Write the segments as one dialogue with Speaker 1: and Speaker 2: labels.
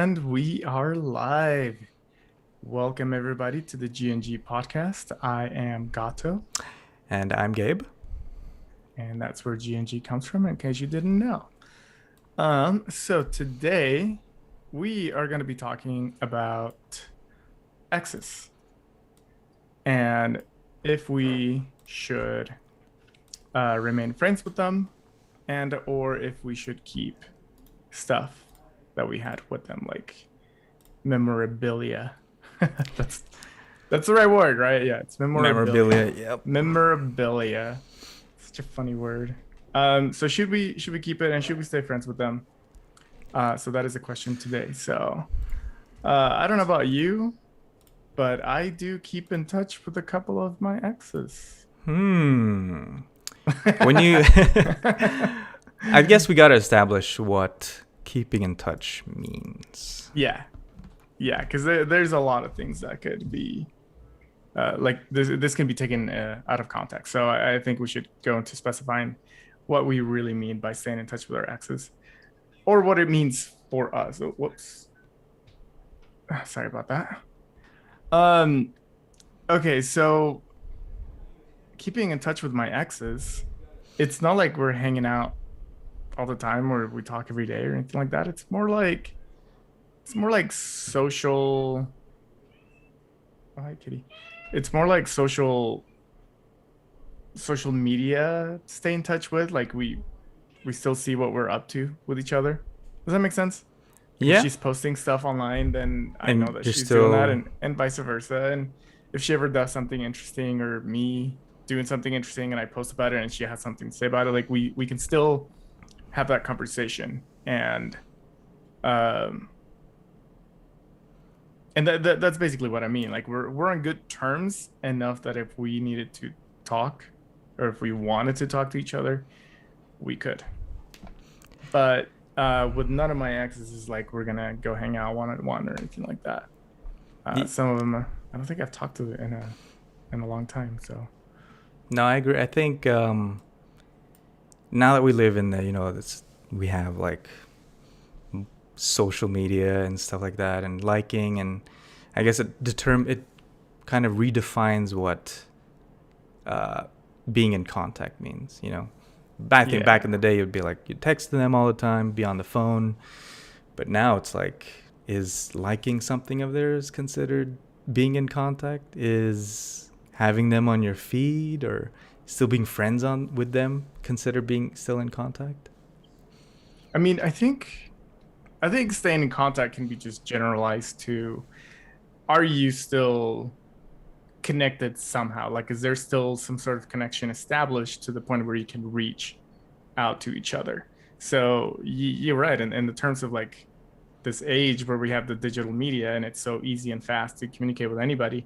Speaker 1: And we are live. Welcome, everybody, to the G&G podcast. I am Gato,
Speaker 2: And I'm Gabe.
Speaker 1: and that's where G&G comes from, in case you didn't know. So today we are going to be talking about exes and if we should remain friends with them and or if we should keep stuff that we had with them, like memorabilia. that's That's the right word, right? Yeah, it's memorabilia.
Speaker 2: Memorabilia. Yep.
Speaker 1: Memorabilia. Such a funny word. So should we keep it and should we stay friends with them? So that is the question today. So I don't know about you, but I do keep in touch with a couple of my exes.
Speaker 2: Hmm. When you, I guess we gotta establish what keeping in touch means.
Speaker 1: Yeah, yeah, because there's a lot of things that could be like this can be taken out of context. So I think we should go into specifying what we really mean by staying in touch with our exes, or what it means for us. Oh, whoops, sorry about that. Um, okay, so keeping in touch with my exes, it's not like we're hanging out all the time or we talk every day or anything like that. It's more like social. Oh, hi, kitty. It's more like social media stay in touch with. Like we still see what we're up to with each other. Does that make sense? Like if
Speaker 2: Yeah.
Speaker 1: she's posting stuff online, then I know
Speaker 2: And
Speaker 1: that
Speaker 2: you're
Speaker 1: she's doing that,
Speaker 2: still,
Speaker 1: and vice versa. And if she ever does something interesting, or me doing something interesting, and I post about it, and she has something to say about it, like we can still have that conversation, um and that's basically what I mean. Like we're on good terms enough that if we needed to talk, or if we wanted to talk to each other, we could. But with none of my exes is like we're gonna go hang out one on one or anything like that. Some of them, I don't think I've talked to in a long time. So
Speaker 2: no, I agree. I think now that we live in we have like social media and stuff like that and liking, and I guess it kind of redefines what uh, being in contact means. I think back
Speaker 1: yeah,
Speaker 2: in the day, it'd be like you text them all the time, be on the phone. But now it's like, is liking something of theirs considered being in contact? Is having them on your feed or still being friends on with them consider being still in contact?
Speaker 1: I mean, I think staying in contact can be just generalized to: are you still connected somehow? Like, is there still some sort of connection established to the point where you can reach out to each other? So you're right. And in the terms of like this age where we have the digital media and it's so easy and fast to communicate with anybody,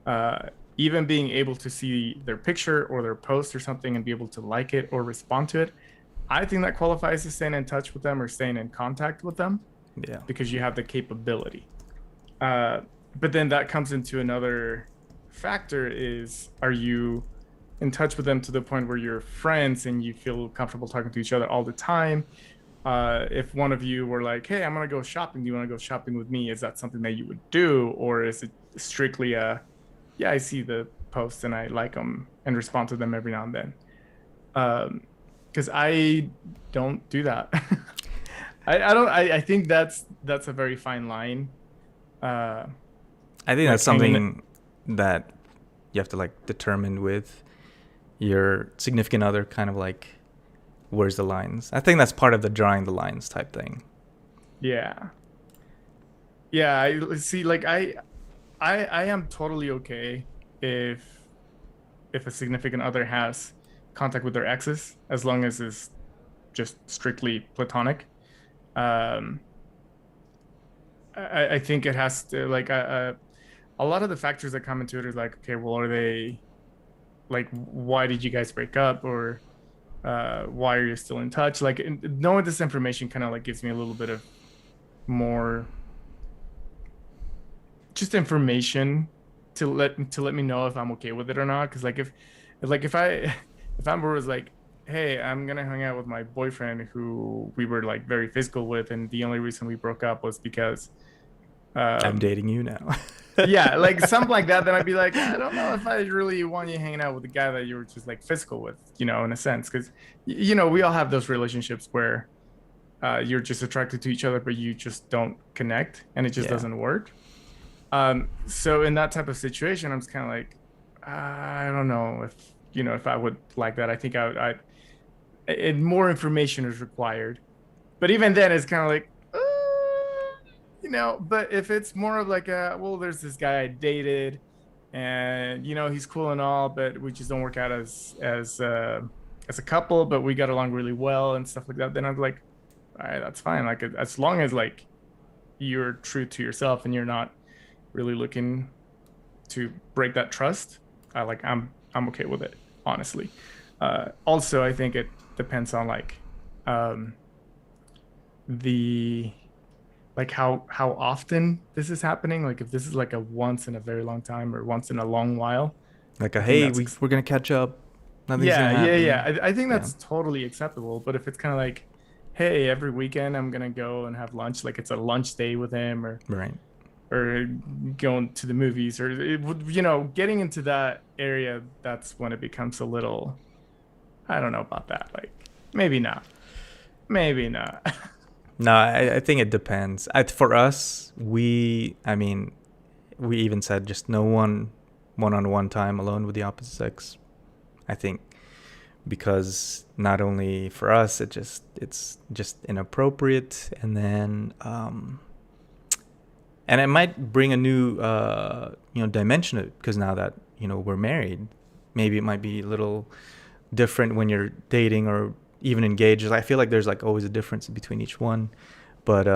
Speaker 1: uh, even being able to see their picture or their post or something and be able to like it or respond to it, I think that qualifies as staying in touch with them or staying in contact with them,
Speaker 2: Yeah.
Speaker 1: because you have the capability. Uh, but then that comes into another factor: is are you in touch with them to the point where you're friends and you feel comfortable talking to each other all the time? If one of you were like, hey, I'm gonna go shopping, do you want to go shopping with me? Is that something that you would do, or is it strictly yeah, I see the posts and I like them and respond to them every now and then? Because I don't do that. I don't. I think that's a very fine line. Uh,
Speaker 2: I think
Speaker 1: like
Speaker 2: that's
Speaker 1: hanging.
Speaker 2: something that you have to like determine with your significant other, kind of like, where's the lines. I think that's part of the drawing the lines type thing.
Speaker 1: Yeah, yeah. I see. Like I am totally okay if a significant other has contact with their exes, as long as it's just strictly platonic. Um, I think it has to, like, a lot of the factors that come into it is like, okay, well, are they, like, why did you guys break up, or why are you still in touch? Like, knowing this information kind of like gives me a little bit of more just information to let me know if I'm okay with it or not. Because like if I if Amber was like, hey, I'm gonna hang out with my boyfriend who we were like very physical with, and the only reason we broke up was because
Speaker 2: I'm
Speaker 1: um
Speaker 2: dating you now.
Speaker 1: yeah, like something like that, then I'd be like, I don't know if I really want you hanging out with the guy that you were just like physical with, in a sense, because we all have those relationships where you're just attracted to each other, but you just don't connect, and it just
Speaker 2: Yeah.
Speaker 1: doesn't work. So in that type of situation, I'm just kind of like, I don't know if I would like that. I think more information is required. But even then, it's kind of like, but if it's more of like well, there's this guy I dated, and he's cool and all, but we just don't work out as a couple, but we got along really well and stuff like that. Then I'm like, all right, that's fine. Like as long as like you're true to yourself and you're not really looking to break that trust, I'm okay with it, honestly. Also, I think it depends on like um, the like how often this is happening. Like if this is like a once in a very long time or once in a long while,
Speaker 2: Like a
Speaker 1: I think
Speaker 2: hey,
Speaker 1: that's
Speaker 2: we're gonna catch up. Nothing's gonna
Speaker 1: yeah, yeah,
Speaker 2: happen.
Speaker 1: yeah. I think
Speaker 2: Yeah.
Speaker 1: that's totally acceptable. But if it's kind of like, hey, every weekend I'm gonna go and have lunch, like it's a lunch day with him,
Speaker 2: Right.
Speaker 1: or going to the movies, or getting into that area, that's when it becomes a little, I don't know about that. Like maybe not, maybe not.
Speaker 2: No, I think it depends. For us, I mean, we even said just no one-on-one time alone with the opposite sex. I think because not only for us, it's just inappropriate, and it might bring a new dimension of it, because now that we're married, maybe it might be a little different when you're dating or even engaged. I feel like there's like always a difference between each one, but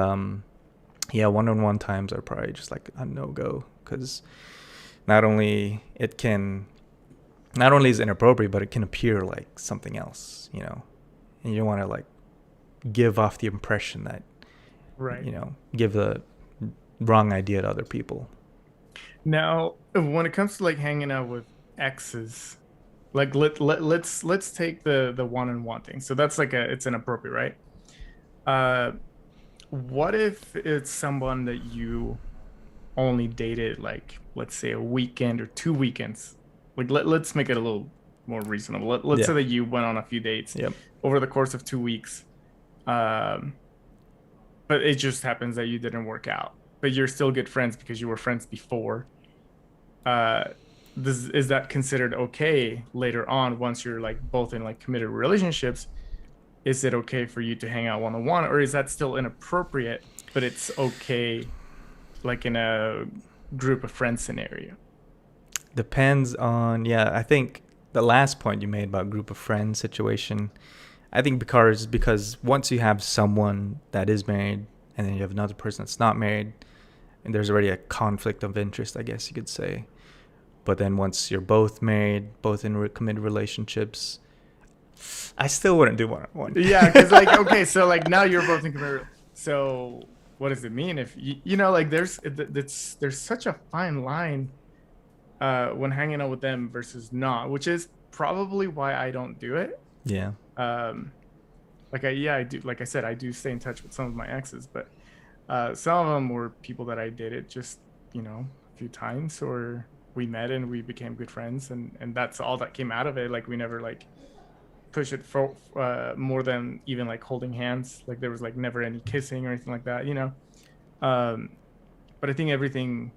Speaker 2: yeah, one-on-one times are probably just like a no-go, because not only it can not only is it inappropriate, but it can appear like something else, and you don't want to like give off the impression that
Speaker 1: Right.
Speaker 2: give the wrong idea to other people.
Speaker 1: Now, when it comes to like hanging out with exes, like let's take the one and one thing. So that's like it's inappropriate, right? Uh, what if it's someone that you only dated like let's say a weekend or 2 weekends? Like let's make it a little more reasonable. Let's
Speaker 2: Yeah.
Speaker 1: say that you went on a few dates
Speaker 2: Yep.
Speaker 1: over the course of 2 weeks, um, but it just happens that you didn't work out, but you're still good friends because you were friends before. uh is that considered okay later on once you're like both in like committed relationships? Is it okay for you to hang out one on one, or is that still inappropriate but it's okay like in a group of friends scenario?
Speaker 2: Depends on, yeah, I think the last point you made about group of friends situation, I think because once you have someone that is married and then you have another person that's not married, and there's already a conflict of interest, I guess you could say. But then once you're both married, both in committed relationships, I still wouldn't do one-on-one.
Speaker 1: Yeah, because like okay, so like now you're both in committed. So what does it mean if like there's such a fine line when hanging out with them versus not, which is probably why I don't do it.
Speaker 2: Yeah.
Speaker 1: um I do, like I said, I do stay in touch with some of my exes, but some of them were people that I dated just a few times, or we met and we became good friends, and that's all that came out of it. Like we never like push it for more than even like holding hands. Like there was like never any kissing or anything like that. um but I think everything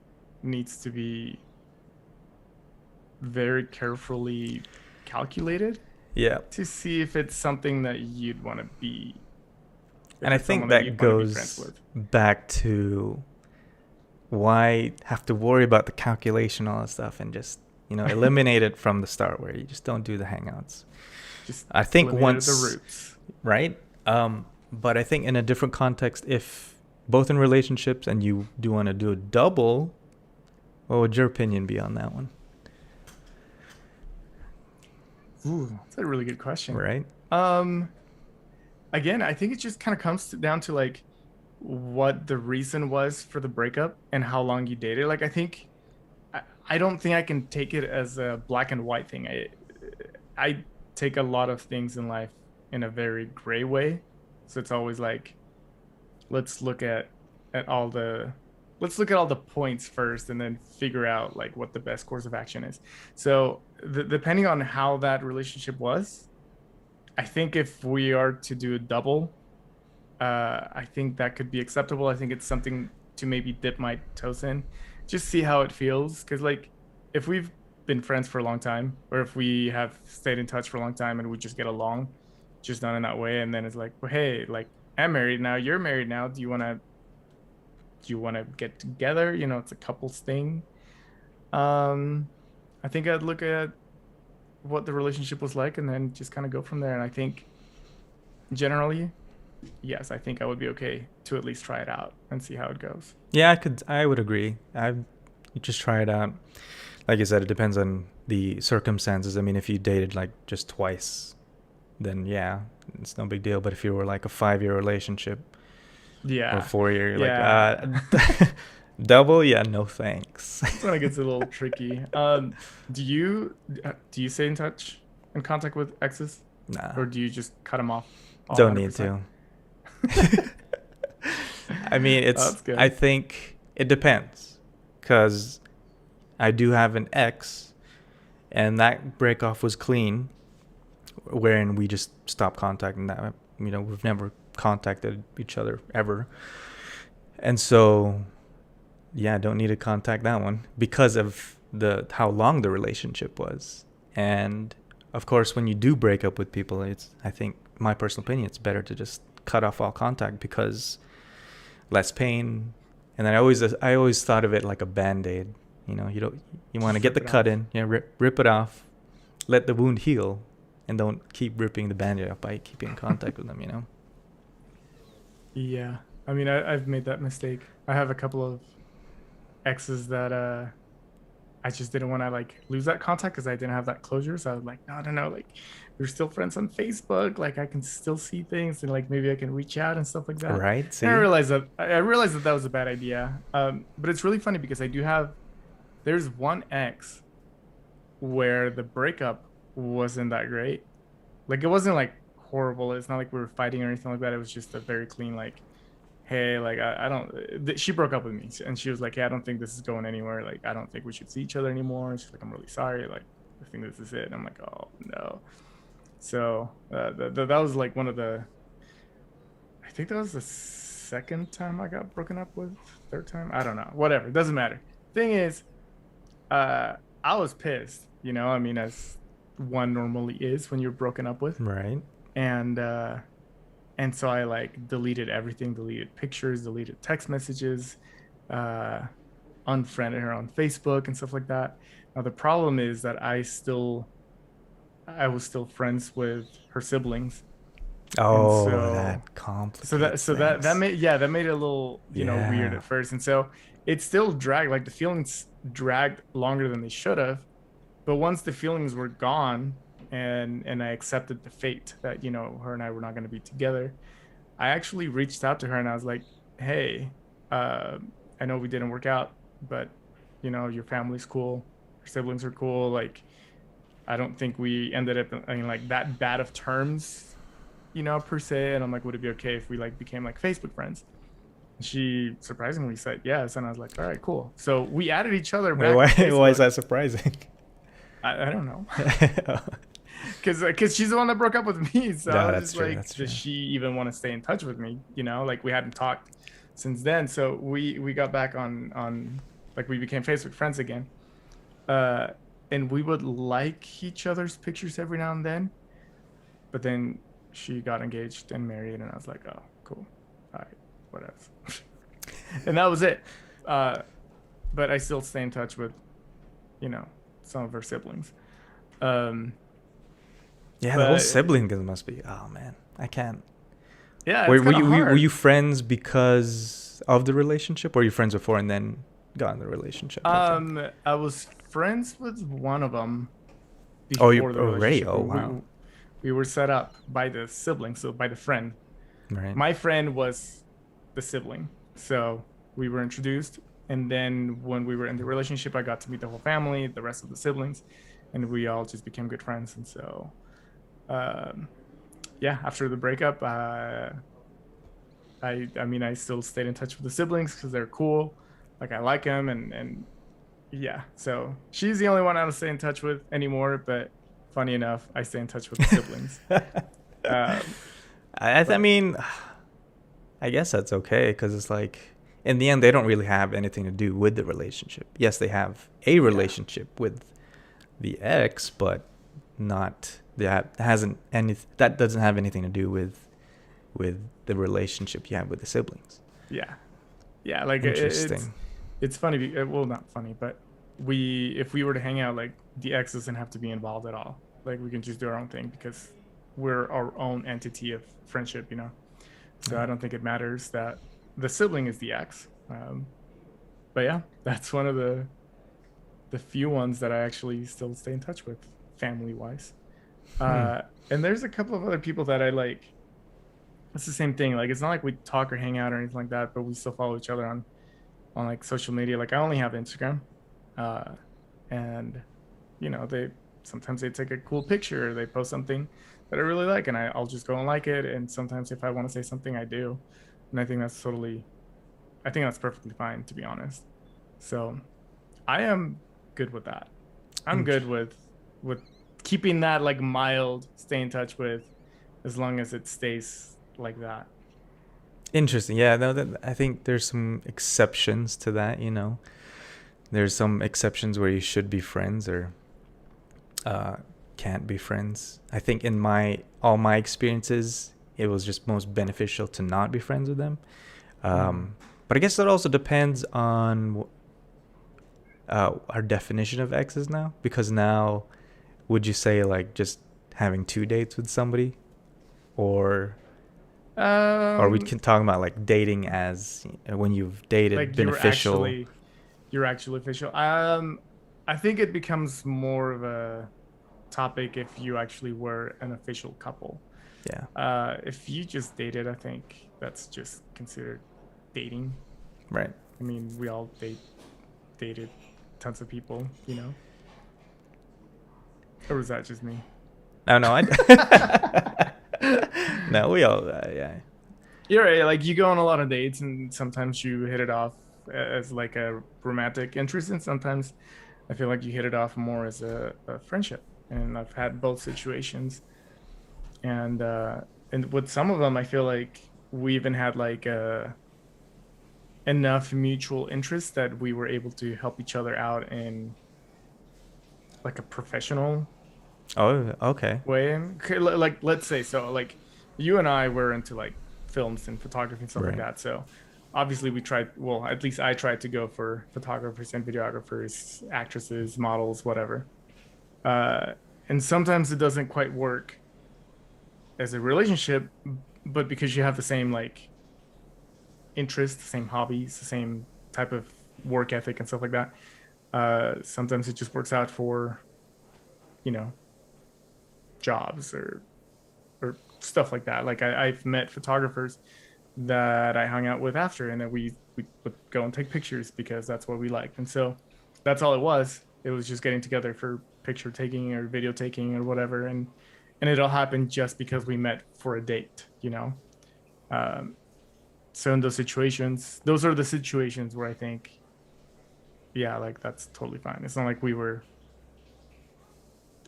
Speaker 1: needs to be very carefully calculated
Speaker 2: Yeah.
Speaker 1: to see if it's something that you'd want to be,
Speaker 2: And
Speaker 1: if
Speaker 2: I
Speaker 1: it's
Speaker 2: think
Speaker 1: someone that
Speaker 2: that
Speaker 1: you'd want to be friends
Speaker 2: goes
Speaker 1: with.
Speaker 2: back to why have to worry about the calculation, all that stuff, and just, eliminate it from the start, where you just don't do the hangouts.
Speaker 1: Just
Speaker 2: I think
Speaker 1: eliminated at the
Speaker 2: once,
Speaker 1: roots.
Speaker 2: right? But I think in a different context, if both in relationships and you do want to do a double, what would your opinion be on that one?
Speaker 1: Ooh, that's a really good question.
Speaker 2: Right?
Speaker 1: Um, Again, I think it just kind of comes down to like what the reason was for the breakup and how long you dated. Like I don't think I can take it as a black and white thing. I take a lot of things in life in a very gray way. So it's always like, let's look at all the let's look at all the points first and then figure out like what the best course of action is. So depending on how that relationship was, I think if we are to do a double, I think that could be acceptable. I think it's something to maybe dip my toes in, just see how it feels. Because like, if we've been friends for a long time, or if we have stayed in touch for a long time and we just get along, just not in that way, and then it's like, well, hey, like I'm married now, you're married now. Do you want to get together? You know, it's a couples thing. Um, I think I'd look at what the relationship was like and then just kind of go from there. And I think generally, yes, I think I would be okay to at least try it out and see how it goes.
Speaker 2: Yeah, I would agree. You just try it out. Like I said, it depends on the circumstances. I mean, if you dated like just twice, then yeah, it's no big deal. But if you were like a 5-year relationship or
Speaker 1: Yeah.
Speaker 2: 4-year, you're like,
Speaker 1: Yeah.
Speaker 2: double? Yeah, no thanks.
Speaker 1: That's when it gets a little tricky. Do you stay in touch and contact with exes,
Speaker 2: Nah,
Speaker 1: or do you just cut them off all
Speaker 2: don't need
Speaker 1: 100%?
Speaker 2: to. I mean,
Speaker 1: That's
Speaker 2: I
Speaker 1: good.
Speaker 2: think it depends. Because I do have an ex, and that breakoff was clean, wherein we just stopped contacting that. We've never contacted each other ever. And so, yeah, don't need to contact that one because of the how long the relationship was. And of course, when you do break up with people, I think my personal opinion, it's better to just cut off all contact because less pain. And then I always thought of it like a band-aid. You want to
Speaker 1: Just
Speaker 2: get
Speaker 1: rip
Speaker 2: the
Speaker 1: it
Speaker 2: cut
Speaker 1: off.
Speaker 2: in, rip it off, let the wound heal, and don't keep ripping the band-aid off by keeping in contact with them.
Speaker 1: Yeah. I mean, I've made that mistake. I have a couple of exes that I just didn't want to like lose that contact because I didn't have that closure. So I was like, no, no, no, like we're still friends on Facebook. Like I can still see things and like maybe I can reach out and stuff like that.
Speaker 2: Right?
Speaker 1: And I
Speaker 2: See?
Speaker 1: realized that I realized that that was a bad idea. But it's really funny because there's one ex where the breakup wasn't that great. Like it wasn't like horrible. It's not like we were fighting or anything like that. It was just a very clean like, hey, like I don't. She broke up with me and she was like, hey, I don't think this is going anywhere. Like I don't think we should see each other anymore. And she's like, I'm really sorry. Like I think this is it. And I'm like, oh no. So that was like one of the. I think that was the second time I got broken up with. Third time, I don't know. Whatever, it doesn't matter. Thing is, uh, I was pissed. I mean, as one normally is when you're broken up with,
Speaker 2: Right.
Speaker 1: and and so I like deleted everything, deleted pictures, deleted text messages, uh, unfriended her on Facebook and stuff like that. Now the problem is that I was still friends with her siblings, and
Speaker 2: Oh,
Speaker 1: so
Speaker 2: that
Speaker 1: so that
Speaker 2: complicates
Speaker 1: so that that
Speaker 2: things.
Speaker 1: made yeah that made it a little weird
Speaker 2: Yeah.
Speaker 1: at first, and so it still dragged, like the feelings dragged longer than they should have. But once the feelings were gone, and I accepted the fate that her and I were not going to be together, I actually reached out to her and I was like, hey, uh, I know we didn't work out, but your family's cool, your siblings are cool. Like, I don't think we ended up in like that bad of terms, per se. And I'm like, would it be okay if we like became like Facebook friends? And she surprisingly said yes. And I was like, all right, cool. So we added each other
Speaker 2: Wait,
Speaker 1: back
Speaker 2: why,
Speaker 1: to
Speaker 2: why is
Speaker 1: Facebook.
Speaker 2: that surprising?
Speaker 1: I don't know. Because she's the one that broke up with me. So I
Speaker 2: No,
Speaker 1: was
Speaker 2: that's
Speaker 1: just
Speaker 2: true.
Speaker 1: like,
Speaker 2: That's
Speaker 1: does
Speaker 2: true.
Speaker 1: she even want to stay in touch with me? Like we hadn't talked since then. So we got back on like we became Facebook friends again. Uh, and we would like each other's pictures every now and then. But then she got engaged and married, and I was like, oh, cool, all right, whatever. And that was it. Uh, but I still stay in touch with you know some of her siblings. Um,
Speaker 2: Yeah, the whole
Speaker 1: but
Speaker 2: sibling thing must be. Oh man, I can't.
Speaker 1: yeah,
Speaker 2: Were,
Speaker 1: it's
Speaker 2: were
Speaker 1: kind of
Speaker 2: you were
Speaker 1: hard.
Speaker 2: you friends because of the relationship, or were you friends before and then got in the relationship type thing?
Speaker 1: I was friends with one of them
Speaker 2: Oh, you
Speaker 1: before the
Speaker 2: already?
Speaker 1: relationship.
Speaker 2: Oh wow.
Speaker 1: We were set up by the sibling, so by the friend.
Speaker 2: Right.
Speaker 1: My friend was the sibling, so we were introduced, and then when we were in the relationship, I got to meet the whole family, the rest of the siblings, and we all just became good friends. And so um, yeah, after the breakup, I mean, I still stayed in touch with the siblings because they're cool. Like I like them, and yeah. So she's the only one I don't stay in touch with anymore. But funny enough, I stay in touch with the siblings. Um,
Speaker 2: I
Speaker 1: but
Speaker 2: mean, I guess that's okay because it's like in the end they don't really have anything to do with the relationship. Yes, they have a
Speaker 1: yeah,
Speaker 2: relationship with the ex, but not that hasn't any that doesn't have anything to do with the relationship you have with the siblings.
Speaker 1: yeah, yeah. Like
Speaker 2: Interesting.
Speaker 1: it's funny. Well, not funny, but we if we were to hang out, like the ex doesn't have to be involved at all. Like we can just do our own thing because we're our own entity of friendship, you know. So I
Speaker 2: Oh,
Speaker 1: don't think it matters that the sibling is the ex. But yeah, that's one of the few ones that I actually still stay in touch with, family wise.
Speaker 2: hmm.
Speaker 1: And there's a couple of other people that I like. It's the same thing. Like it's not like we talk or hang out or anything like that, but we still follow each other on like social media. Like I only have Instagram, uh, and they sometimes they take a cool picture, or they post something that I really like, and I'll just go and like it. And sometimes if I want to say something, I do, and I think that's perfectly fine, to be honest. So I am good with that. I'm
Speaker 2: Int-
Speaker 1: good with keeping that like mild, stay in touch with, as long as it stays like that.
Speaker 2: Interesting. Yeah, no, I think there's some exceptions to that. There's some exceptions where you should be friends or uh, can't be friends. I think in my all my experiences, it was just most beneficial to not be friends with them.
Speaker 1: Mm.
Speaker 2: Um, but I guess that also depends on our definition of exes now. Because now, would you say like just having two dates with somebody, or we
Speaker 1: Um,
Speaker 2: can talk about like dating as when you've dated
Speaker 1: like
Speaker 2: beneficial?
Speaker 1: you're actually official. I think it becomes more of a topic if you actually were an official couple.
Speaker 2: Yeah,
Speaker 1: If you just dated, I think that's just considered dating.
Speaker 2: right.
Speaker 1: I mean, we all dated tons of people, or was that just me?
Speaker 2: No, no, I. No, we all, yeah,
Speaker 1: You're right. Like you go on a lot of dates, and sometimes you hit it off as like a romantic interest, and sometimes I feel like you hit it off more as a friendship. And I've had both situations, and with some of them, I feel like we even had like enough mutual interest that we were able to help each other out in like a professional
Speaker 2: oh, okay,
Speaker 1: way. Okay, like let's say so like you and I were into like films and photography and stuff like
Speaker 2: right.
Speaker 1: that. So obviously we tried, well, at least I tried to go for photographers and videographers, actresses, models, whatever. Uh and sometimes it doesn't quite work as a relationship, but because you have the same like interests, the same hobbies, the same type of work ethic and stuff like that. Sometimes it just works out for, you know, jobs or stuff like that. Like I've met photographers that I hung out with after, and then we would go and take pictures because that's what we liked. And so that's all it was. It was just getting together for picture taking or video taking or whatever, and it all happened just because we met for a date. Um, so in those situations, those are the situations where I think, yeah, like that's totally fine. It's not like we were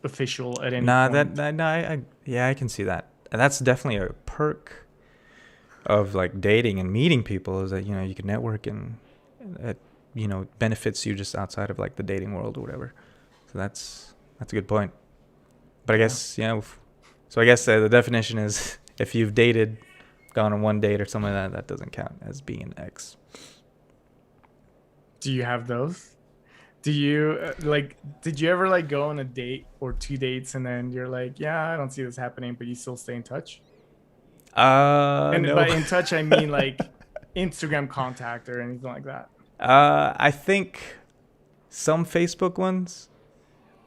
Speaker 1: official at any
Speaker 2: Nah,
Speaker 1: point.
Speaker 2: no, yeah, I can see that. And that's definitely a perk of like dating and meeting people is that you can network and it benefits you just outside of like the dating world or whatever. So that's a good point. But I
Speaker 1: Yeah.
Speaker 2: guess so I guess the definition is if you've dated, gone on one date or something like that, that doesn't count as being an ex.
Speaker 1: Do you have those? Do you like? Did you ever like go on a date or two dates and then you're like, yeah, I don't see this happening, but you still stay in touch? And
Speaker 2: No.
Speaker 1: by in touch, I mean like Instagram contact or anything like that.
Speaker 2: I think some Facebook ones,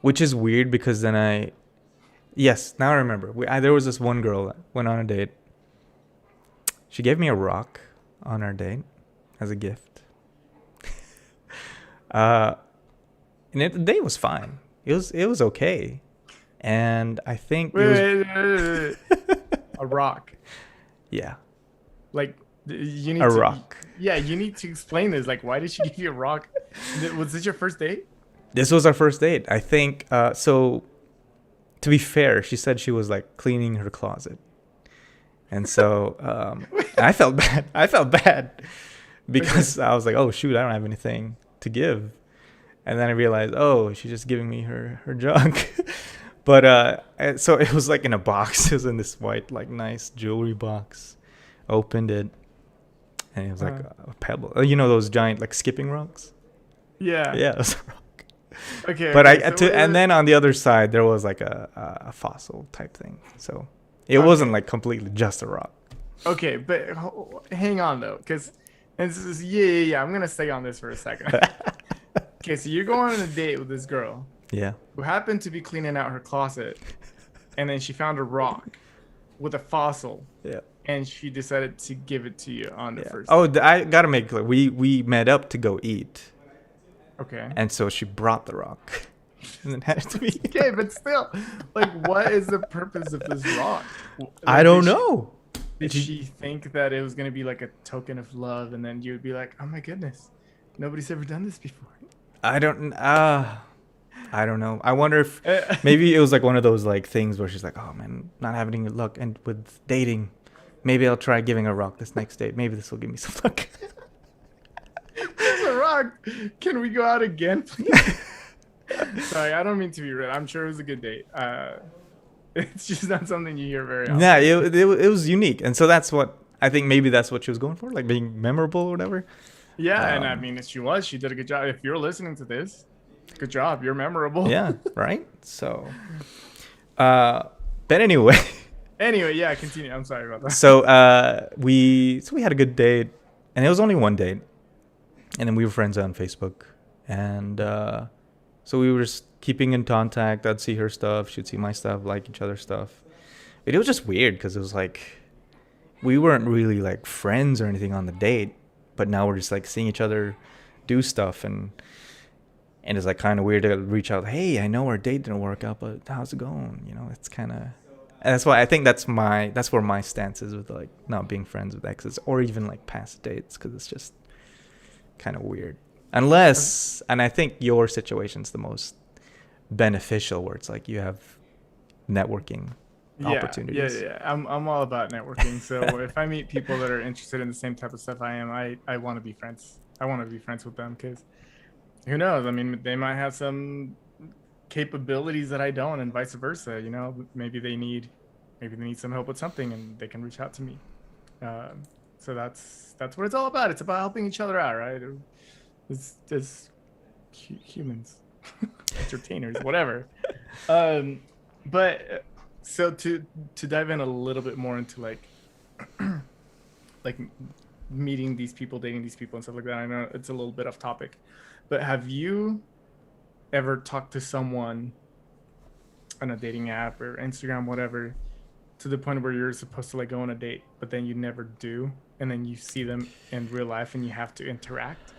Speaker 2: which is weird because then yes, now I remember. There was this one girl that went on a date. She gave me a rock on our date as a gift. Uh, and the date was fine. It was okay. And I think it
Speaker 1: Wait,
Speaker 2: was
Speaker 1: wait. A rock.
Speaker 2: yeah,
Speaker 1: Like you
Speaker 2: a
Speaker 1: need to.
Speaker 2: rock.
Speaker 1: Yeah, you need to explain this. Like, why did she give you a rock? Was this your first date?
Speaker 2: This was our first date. I think so to be fair, she said she was like cleaning her closet. And so I felt bad. I felt bad
Speaker 1: Okay.
Speaker 2: because I was like, oh shoot, I don't have anything to give. And then I realized, oh, she's just giving me her junk. But so it was like in a box. It was in this white, like nice jewelry box. Opened it, and it was like
Speaker 1: Uh,
Speaker 2: a pebble. You know those giant like skipping rocks?
Speaker 1: yeah.
Speaker 2: Yeah, it was a rock.
Speaker 1: Okay.
Speaker 2: But
Speaker 1: Okay. So
Speaker 2: and then on the other side there was like a fossil type thing. So it wasn't
Speaker 1: okay.
Speaker 2: like completely just a rock.
Speaker 1: Okay. But hang on though, because and this is yeah. I'm gonna stay on this for a second. Okay. So you're going on a date with this girl
Speaker 2: Yeah.
Speaker 1: who happened to be cleaning out her closet, and then she found a rock with a fossil,
Speaker 2: Yeah.
Speaker 1: and she decided to give it to you on the
Speaker 2: Yeah.
Speaker 1: first
Speaker 2: Oh,
Speaker 1: date.
Speaker 2: I gotta make clear. We met up to go eat,
Speaker 1: Okay.
Speaker 2: and so she brought the rock, and then had it to me.
Speaker 1: Okay, but still, like, what is the purpose of this rock?
Speaker 2: I
Speaker 1: Like,
Speaker 2: don't know.
Speaker 1: did
Speaker 2: She,
Speaker 1: she think that it was gonna be like a token of love, and then you would be like, "Oh my goodness, nobody's ever done this before."
Speaker 2: I don't. I don't know. I wonder if
Speaker 1: Uh,
Speaker 2: maybe it was like one of those like things where she's like, "Oh man, not having any luck and with dating, maybe I'll try giving a rock this next date. Maybe this will give me some luck."
Speaker 1: Here's a rock. Can we go out again, please? Sorry, I don't mean to be rude. I'm sure it was a good date. It's just not something you hear very
Speaker 2: Yeah,
Speaker 1: often.
Speaker 2: it was unique, and so that's what I think. Maybe that's what she was going for, like being memorable or whatever.
Speaker 1: Yeah, and I
Speaker 2: Um,
Speaker 1: mean, she did a good job. If you're listening to this, good job. You're memorable.
Speaker 2: yeah, right. So, uh, but anyway,
Speaker 1: Anyway, yeah, continue. I'm sorry about that.
Speaker 2: so we had a good date, and it was only one date, and then we were friends on Facebook, and so we were just keeping in contact. I'd see her stuff, she'd see my stuff, like each other's stuff. But it was just weird because it was like we weren't really like friends or anything on the date, but now we're just like seeing each other do stuff, and it's like kind of weird to reach out. Hey, I know our date didn't work out, but how's it going? You know, it's kind of. And that's why I think that's where my stance is with like not being friends with exes or even like past dates because it's just kind of weird. Unless, and I think your situation's the most beneficial where it's like you have networking opportunities.
Speaker 1: I'm all about networking. So if I meet people that are interested in the same type of stuff I am, I want to be friends. I want to be friends with them because who knows? I mean, they might have some capabilities that I don't, and vice versa. You know, maybe they need some help with something, and they can reach out to me. So that's what it's all about. It's about helping each other out, right? It's humans, entertainers, whatever. Um, but so to dive in a little bit more into like meeting these people, dating these people, and stuff like that. I know it's a little bit off topic, but have you ever talked to someone on a dating app or Instagram, whatever, to the point where you're supposed to like go on a date, but then you never do, and then you see them in real life and you have to interact?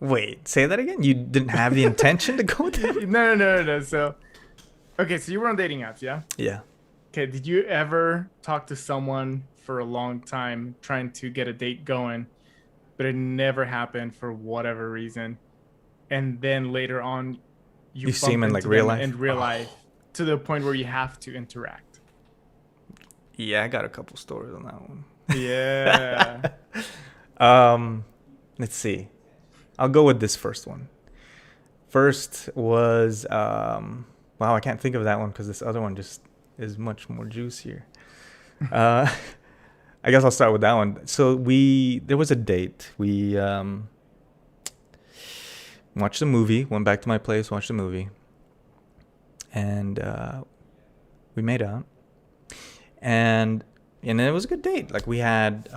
Speaker 2: Wait, say that again? You didn't have the intention to go with them?
Speaker 1: No. So, okay, so you were on dating apps, yeah?
Speaker 2: Yeah.
Speaker 1: Okay, did you ever talk to someone for a long time trying to get a date going, but it never happened for whatever reason? And then later on, you
Speaker 2: You see him
Speaker 1: bump
Speaker 2: in like
Speaker 1: into
Speaker 2: real
Speaker 1: them
Speaker 2: life?
Speaker 1: in real
Speaker 2: Oh.
Speaker 1: life to the point where you have to interact.
Speaker 2: Yeah, I got a couple stories on that one.
Speaker 1: Yeah.
Speaker 2: Let's see. I'll go with this first one. First was wow, I can't think of that one because this other one just is much more juicier. Uh, I guess I'll start with that one. So there was a date. We watched the movie. Went back to my place, watched the movie, and we made out. And then it was a good date. Like we had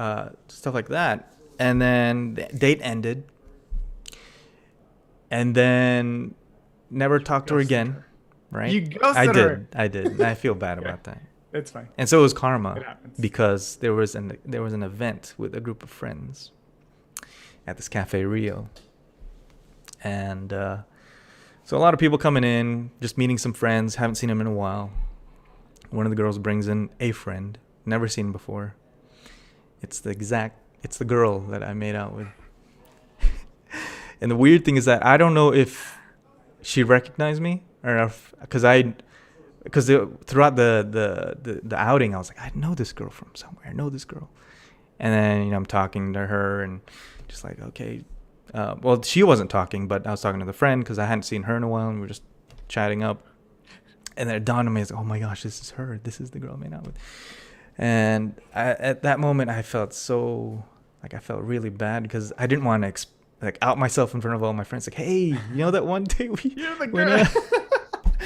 Speaker 2: stuff like that, and then the date ended, and then never talked to her
Speaker 1: Ghosted
Speaker 2: again.
Speaker 1: her.
Speaker 2: Right?
Speaker 1: You ghosted her.
Speaker 2: I did. And I feel bad
Speaker 1: Okay,
Speaker 2: about that.
Speaker 1: it's fine.
Speaker 2: And so it was
Speaker 1: It
Speaker 2: karma
Speaker 1: happens.
Speaker 2: because there was an event with a group of friends at this Cafe Rio, and So a lot of people coming in, just meeting some friends, haven't seen them in a while. One of the girls brings in a friend, never seen before. It's the girl that I made out with. And the weird thing is that I don't know if she recognized me or if, because throughout the outing, I was like, I know this girl from somewhere. I know this girl. And then, I'm talking to her and just like, okay. Well, she wasn't talking, but I was talking to the friend because I hadn't seen her in a while and we were just chatting up. And then it dawned on me, oh my gosh, this is her. This is the girl I made out with. And at that moment, I felt I felt really bad because I didn't want to out myself in front of all my friends. Like, hey, that one day
Speaker 1: You're the
Speaker 2: went
Speaker 1: girl.
Speaker 2: out?
Speaker 1: That's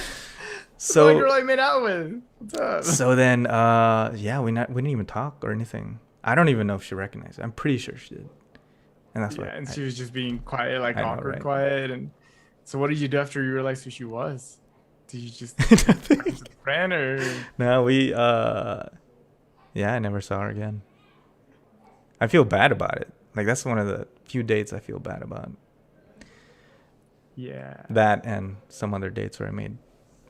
Speaker 1: the
Speaker 2: So
Speaker 1: girl I made out with. What's up?
Speaker 2: so then, yeah, we didn't even talk or anything. I don't even know if she recognized it. I'm pretty sure she did. And that's
Speaker 1: Yeah,
Speaker 2: what
Speaker 1: and she was just being quiet, like
Speaker 2: I know,
Speaker 1: awkward
Speaker 2: right?
Speaker 1: quiet. And so, what did you do after you realized who she was? Did you just talk
Speaker 2: Nothing.
Speaker 1: to the friend, or
Speaker 2: No, yeah, I never saw her again. I feel bad about it. Like, that's one of the few dates I feel bad about.
Speaker 1: yeah?
Speaker 2: That and some other dates where I made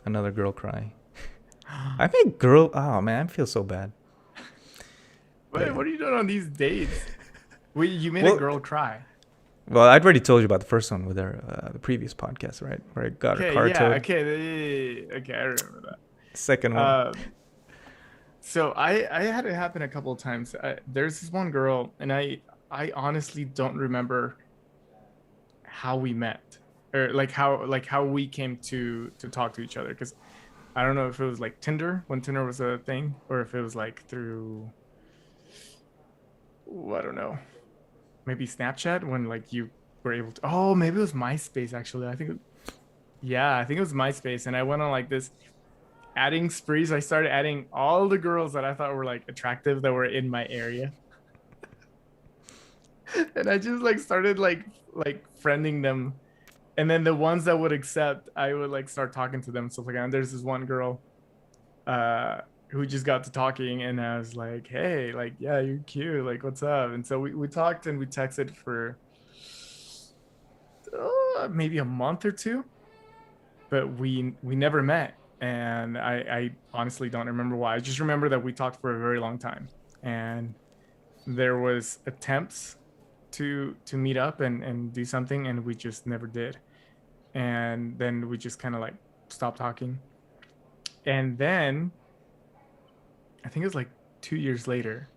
Speaker 2: another girl cry. Oh man, I feel so bad. But
Speaker 1: What
Speaker 2: yeah.
Speaker 1: are you doing on these dates? Wait, you made a
Speaker 2: Well,
Speaker 1: girl cry.
Speaker 2: well, I'd already told you about the first one with the previous podcast, right? Where I got her
Speaker 1: Okay,
Speaker 2: car
Speaker 1: yeah,
Speaker 2: towed.
Speaker 1: okay, okay, I remember
Speaker 2: Second
Speaker 1: that.
Speaker 2: one.
Speaker 1: So I had it happen a couple of times. There's this one girl, and I honestly don't remember how we met, or like how we came to talk to each other, because I don't know if it was like Tinder when Tinder was a thing, or if it was like through, I don't know, maybe Snapchat when like you were able to. Oh, maybe it was MySpace actually. Yeah, I think it was MySpace, and I went on like this adding sprees. I started adding all the girls that I thought were like attractive that were in my area. And I just like started like friending them. And then the ones that would accept, I would like start talking to them and stuff like that. And there's this one girl who just got to talking, and I was like, hey, like, yeah, you're cute, like what's up? And so we talked and we texted for maybe a month or two, but we never met. And I honestly don't remember why. I just remember that we talked for a very long time, and there was attempts to meet up and do something, and we just never did. And then we just kind of like stopped talking. And then I think it was like 2 years later.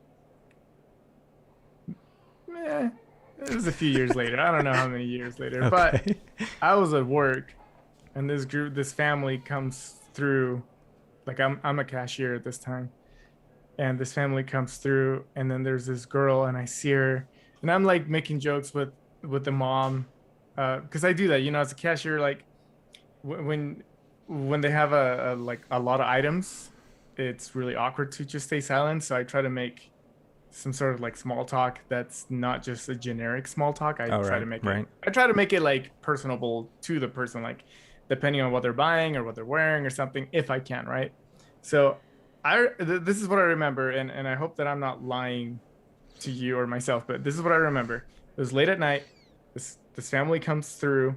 Speaker 1: Eh, it was a few years later. I don't know how many years later, but
Speaker 2: Okay.
Speaker 1: I was at work, and this family comes through. Like I'm a cashier at this time, and this family comes through, and then there's this girl, and I see her, and I'm like making jokes with the mom, because I do that, as a cashier, like when when they have a like a lot of items, it's really awkward to just stay silent. So I try to make some sort of like small talk that's not just a generic small talk. I
Speaker 2: All
Speaker 1: try to
Speaker 2: right.
Speaker 1: make it.
Speaker 2: Right.
Speaker 1: I try to make it like personable to the person, like depending on what they're buying or what they're wearing or something, if I can, right? So this is what I remember, and I hope that I'm not lying to you or myself, but this is what I remember. It was late at night. This family comes through,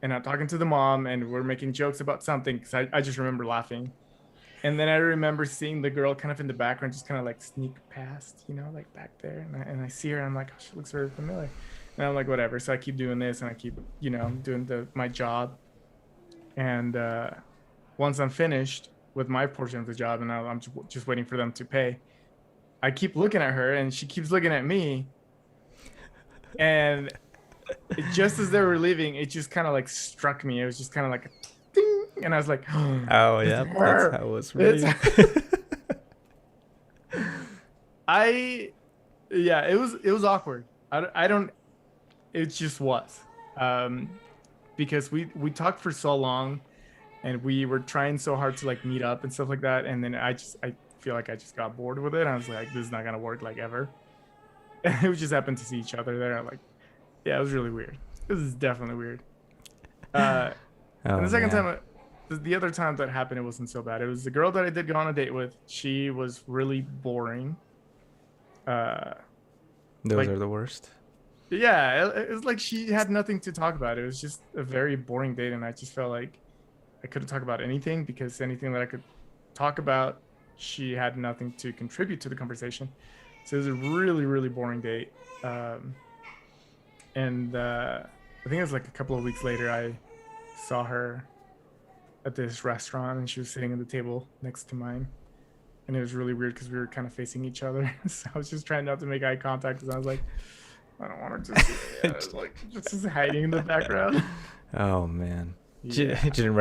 Speaker 1: and I'm talking to the mom, and we're making jokes about something because I just remember laughing. And then I remember seeing the girl kind of in the background, just kind of like sneak past, like back there. And I see her, and I'm like, oh, she looks very familiar. And I'm like, whatever. So I keep doing this, and I keep, doing my job. And once I'm finished with my portion of the job, and I'm just waiting for them to pay, I keep looking at her, and she keeps looking at me. And just as they were leaving, it just kind of like struck me. It was just kind of like a ding, and I was like, oh,
Speaker 2: Oh
Speaker 1: it's
Speaker 2: yeah, that's
Speaker 1: her.
Speaker 2: how it was for
Speaker 1: It's
Speaker 2: me.
Speaker 1: I yeah, it was awkward. I don't it just was. Um because we talked for so long, and we were trying so hard to like meet up and stuff like that, and then I feel like I just got bored with it. I was like, this is not gonna work like ever. And we just happened to see each other there. I'm like, yeah, it was really weird. This is definitely weird. Uh and
Speaker 2: Oh
Speaker 1: the second
Speaker 2: man,
Speaker 1: time, the other time that happened, it wasn't so bad. It was the girl that I did go on a date with. She was really boring. Uh
Speaker 2: those
Speaker 1: like
Speaker 2: are the worst.
Speaker 1: yeah, it was like she had nothing to talk about. It was just a very boring date, and I just felt like I couldn't talk about anything because anything that I could talk about, she had nothing to contribute to the conversation. So it was a really, really boring date. Um, and I think it was like a couple of weeks later, I saw her at this restaurant, and she was sitting at the table next to mine. And it was really weird because we were kind of facing each other. So I was just trying not to make eye contact because I was like, I don't want her to see me. I was like just hiding in the background.
Speaker 2: Oh man.
Speaker 1: Yeah.
Speaker 2: She didn't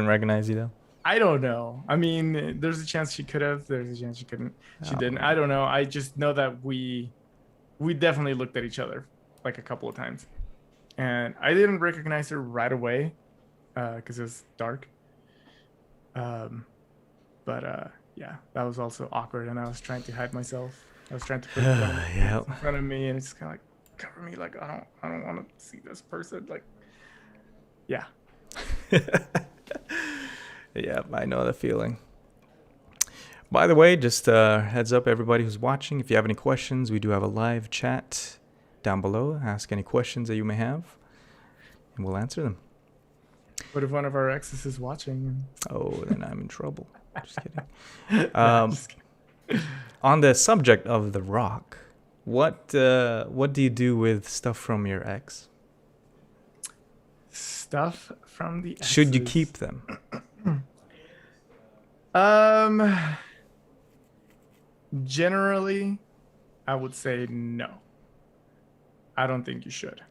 Speaker 2: recognize you though.
Speaker 1: I don't know. I mean, there's a chance she could have. There's a chance she couldn't. She
Speaker 2: Oh
Speaker 1: didn't. I
Speaker 2: man.
Speaker 1: don't know. I just know that we definitely looked at each other like a couple of times, and I didn't recognize her right away because it was dark. Um, but yeah, that was also awkward, and I was trying to hide myself. I was trying to put one of my
Speaker 2: Yeah.
Speaker 1: hands in front of me, and it's kind of like cover me. Like I don't want to see this person. Like, yeah.
Speaker 2: Yeah, I know the feeling. By the way, just heads up everybody who's watching, if you have any questions, we do have a live chat down below. Ask any questions that you may have, and we'll answer them.
Speaker 1: What if one of our exes is watching?
Speaker 2: Oh, then I'm in trouble. Just kidding.
Speaker 1: Nah, just kidding.
Speaker 2: On the subject of The Rock, what do you do with stuff from your ex?
Speaker 1: Stuff from the
Speaker 2: Should you
Speaker 1: exes.
Speaker 2: keep them?
Speaker 1: Um, generally, I would say no. I don't think you should.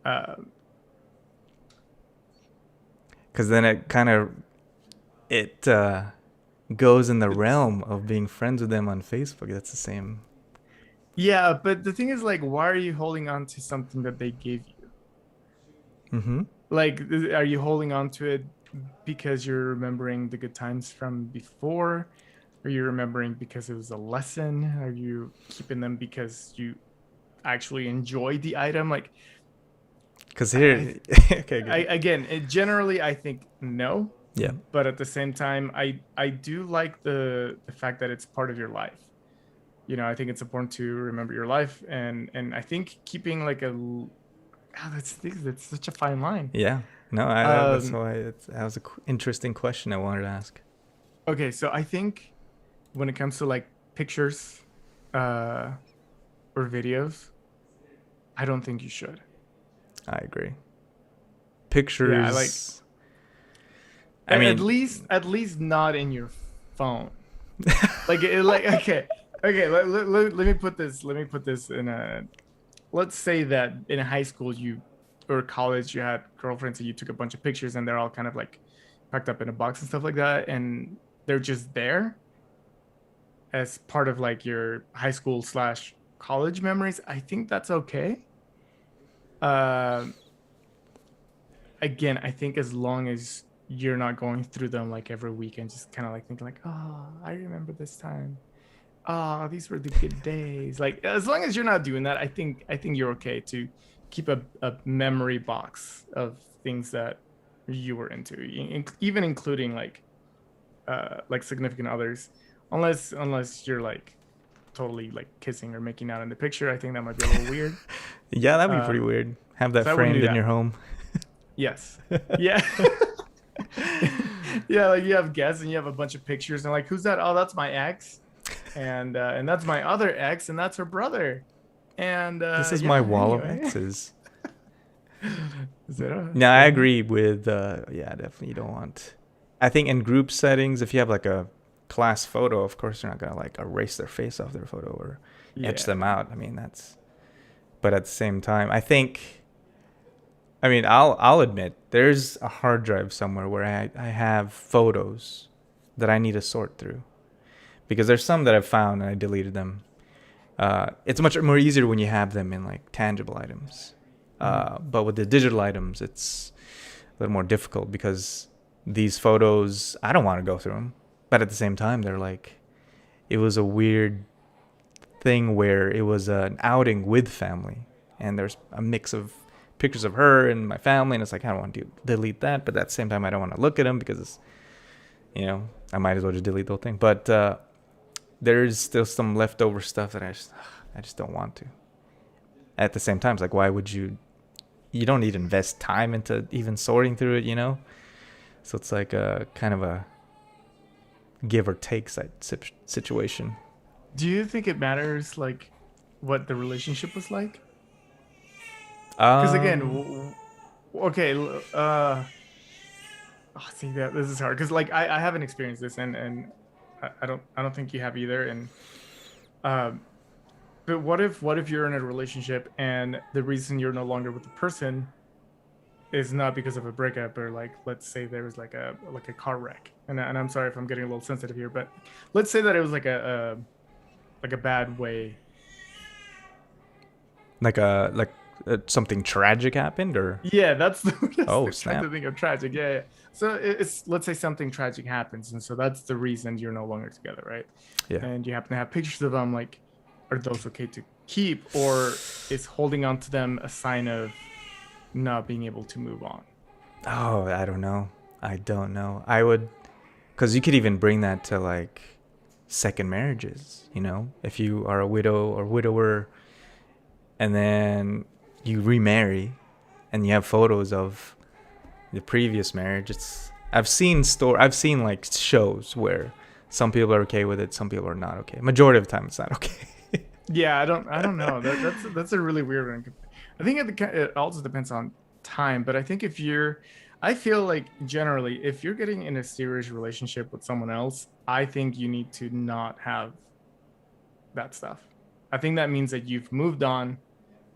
Speaker 1: Um,
Speaker 2: Because then it kind of it goes in the
Speaker 1: it's
Speaker 2: realm of being friends with them on Facebook. That's the same.
Speaker 1: yeah, but the thing is, like, why are you holding on to something that they gave you?
Speaker 2: Mm-hmm.
Speaker 1: Like, are you holding on to it because you're remembering the good times from before? Are you remembering because it was a lesson? Are you keeping them because you actually enjoyed the item? Like,
Speaker 2: Because
Speaker 1: I,
Speaker 2: here, okay, good.
Speaker 1: again, generally, I think no,
Speaker 2: Yeah,
Speaker 1: but at the same time, I do like the fact that it's part of your life. You know, I think it's important to remember your life, and I think keeping like that's such a fine line.
Speaker 2: yeah. No, that's
Speaker 1: Um,
Speaker 2: why that was an interesting question I wanted to ask.
Speaker 1: okay, so I think when it comes to like pictures, uh, or videos, I don't think you should.
Speaker 2: I agree.
Speaker 1: Yeah, like
Speaker 2: Pictures. I mean,
Speaker 1: at least not in your phone. Like okay, okay. Let me put this. Let me put this in a. Let's say that in high school you or college you had girlfriends and you took a bunch of pictures and they're all kind of like packed up in a box and stuff like that, and they're just there as part of like your high school slash college memories. I think that's okay. Um, Again, I think as long as you're not going through them like every week and just kind of like thinking like, oh, I remember this time. Oh, these were the good days. Like as long as you're not doing that, I think you're okay to keep a memory box of things that you were into, even including like significant others, unless you're like totally like kissing or making out in the picture. I think that might be a little weird.
Speaker 2: yeah, that'd be pretty
Speaker 1: Um,
Speaker 2: weird. Have that
Speaker 1: so I wouldn't do
Speaker 2: framed in your
Speaker 1: that.
Speaker 2: home.
Speaker 1: Yes. Yeah. Yeah, like you have guests and you have a bunch of pictures and like who's that? Oh, that's my ex. And that's my other ex and that's her brother. And
Speaker 2: This is my
Speaker 1: yeah,
Speaker 2: wall of
Speaker 1: anyway.
Speaker 2: X's.
Speaker 1: Is
Speaker 2: No,
Speaker 1: that
Speaker 2: I
Speaker 1: enough?
Speaker 2: agree with. Yeah, definitely. You don't want. I think in group settings, if you have like a class photo, of course you're not gonna like erase their face off their photo or etch
Speaker 1: Yeah.
Speaker 2: them out. I mean that's. But at the same time, I think. I mean, I'll admit there's a hard drive somewhere where I have photos that I need to sort through because there's some that I've found and I deleted them. It's much more easier when you have them in like tangible items.
Speaker 1: Mhm.
Speaker 2: But with the digital items, it's a little more difficult because these photos, I don't want to go through them. But at the same time, they're like, it was a weird thing where it was an outing with family. And there's a mix of pictures of her and my family. And it's like, I don't want to delete that. But at the same time, I don't want to look at them because, I might as well just delete the whole thing. But there's still some leftover stuff that I just don't want to. at the same time, it's like, why would you? You don't need to invest time into even sorting through it, you know. So it's like a kind of a give or take situation.
Speaker 1: Do you think it matters like what the relationship was like? Because again,
Speaker 2: Um,
Speaker 1: okay, oh, see that this is hard because like I haven't experienced this and I don't think you have either. And um, but what if you're in a relationship and the reason you're no longer with the person is not because of a breakup, or like let's say there was like a car wreck, and I'm sorry if I'm getting a little sensitive here, but let's say that it was like a bad way.
Speaker 2: like something tragic happened, or
Speaker 1: Yeah, that's the that's
Speaker 2: oh
Speaker 1: the trying to
Speaker 2: snap,
Speaker 1: think of tragic. Yeah, yeah. So it's let's say something tragic happens, and so that's the reason you're no longer together, right?
Speaker 2: yeah.
Speaker 1: And you happen to have pictures of them. Like, are those okay to keep, or is holding on to them a sign of not being able to move on?
Speaker 2: Oh, I don't know. I don't know. I would, because you could even bring that to like second marriages. You know, if you are a widow or widower, and then you remarry, and you have photos of the previous marriage. I've seen like shows where some people are okay with it, some people are not okay. Majority of the time, it's not okay.
Speaker 1: Yeah, I don't know. That's a really weird one. I think it also depends on time, but I think if you're, I feel like generally, if you're getting in a serious relationship with someone else, I think you need to not have that stuff. I think that means that you've moved on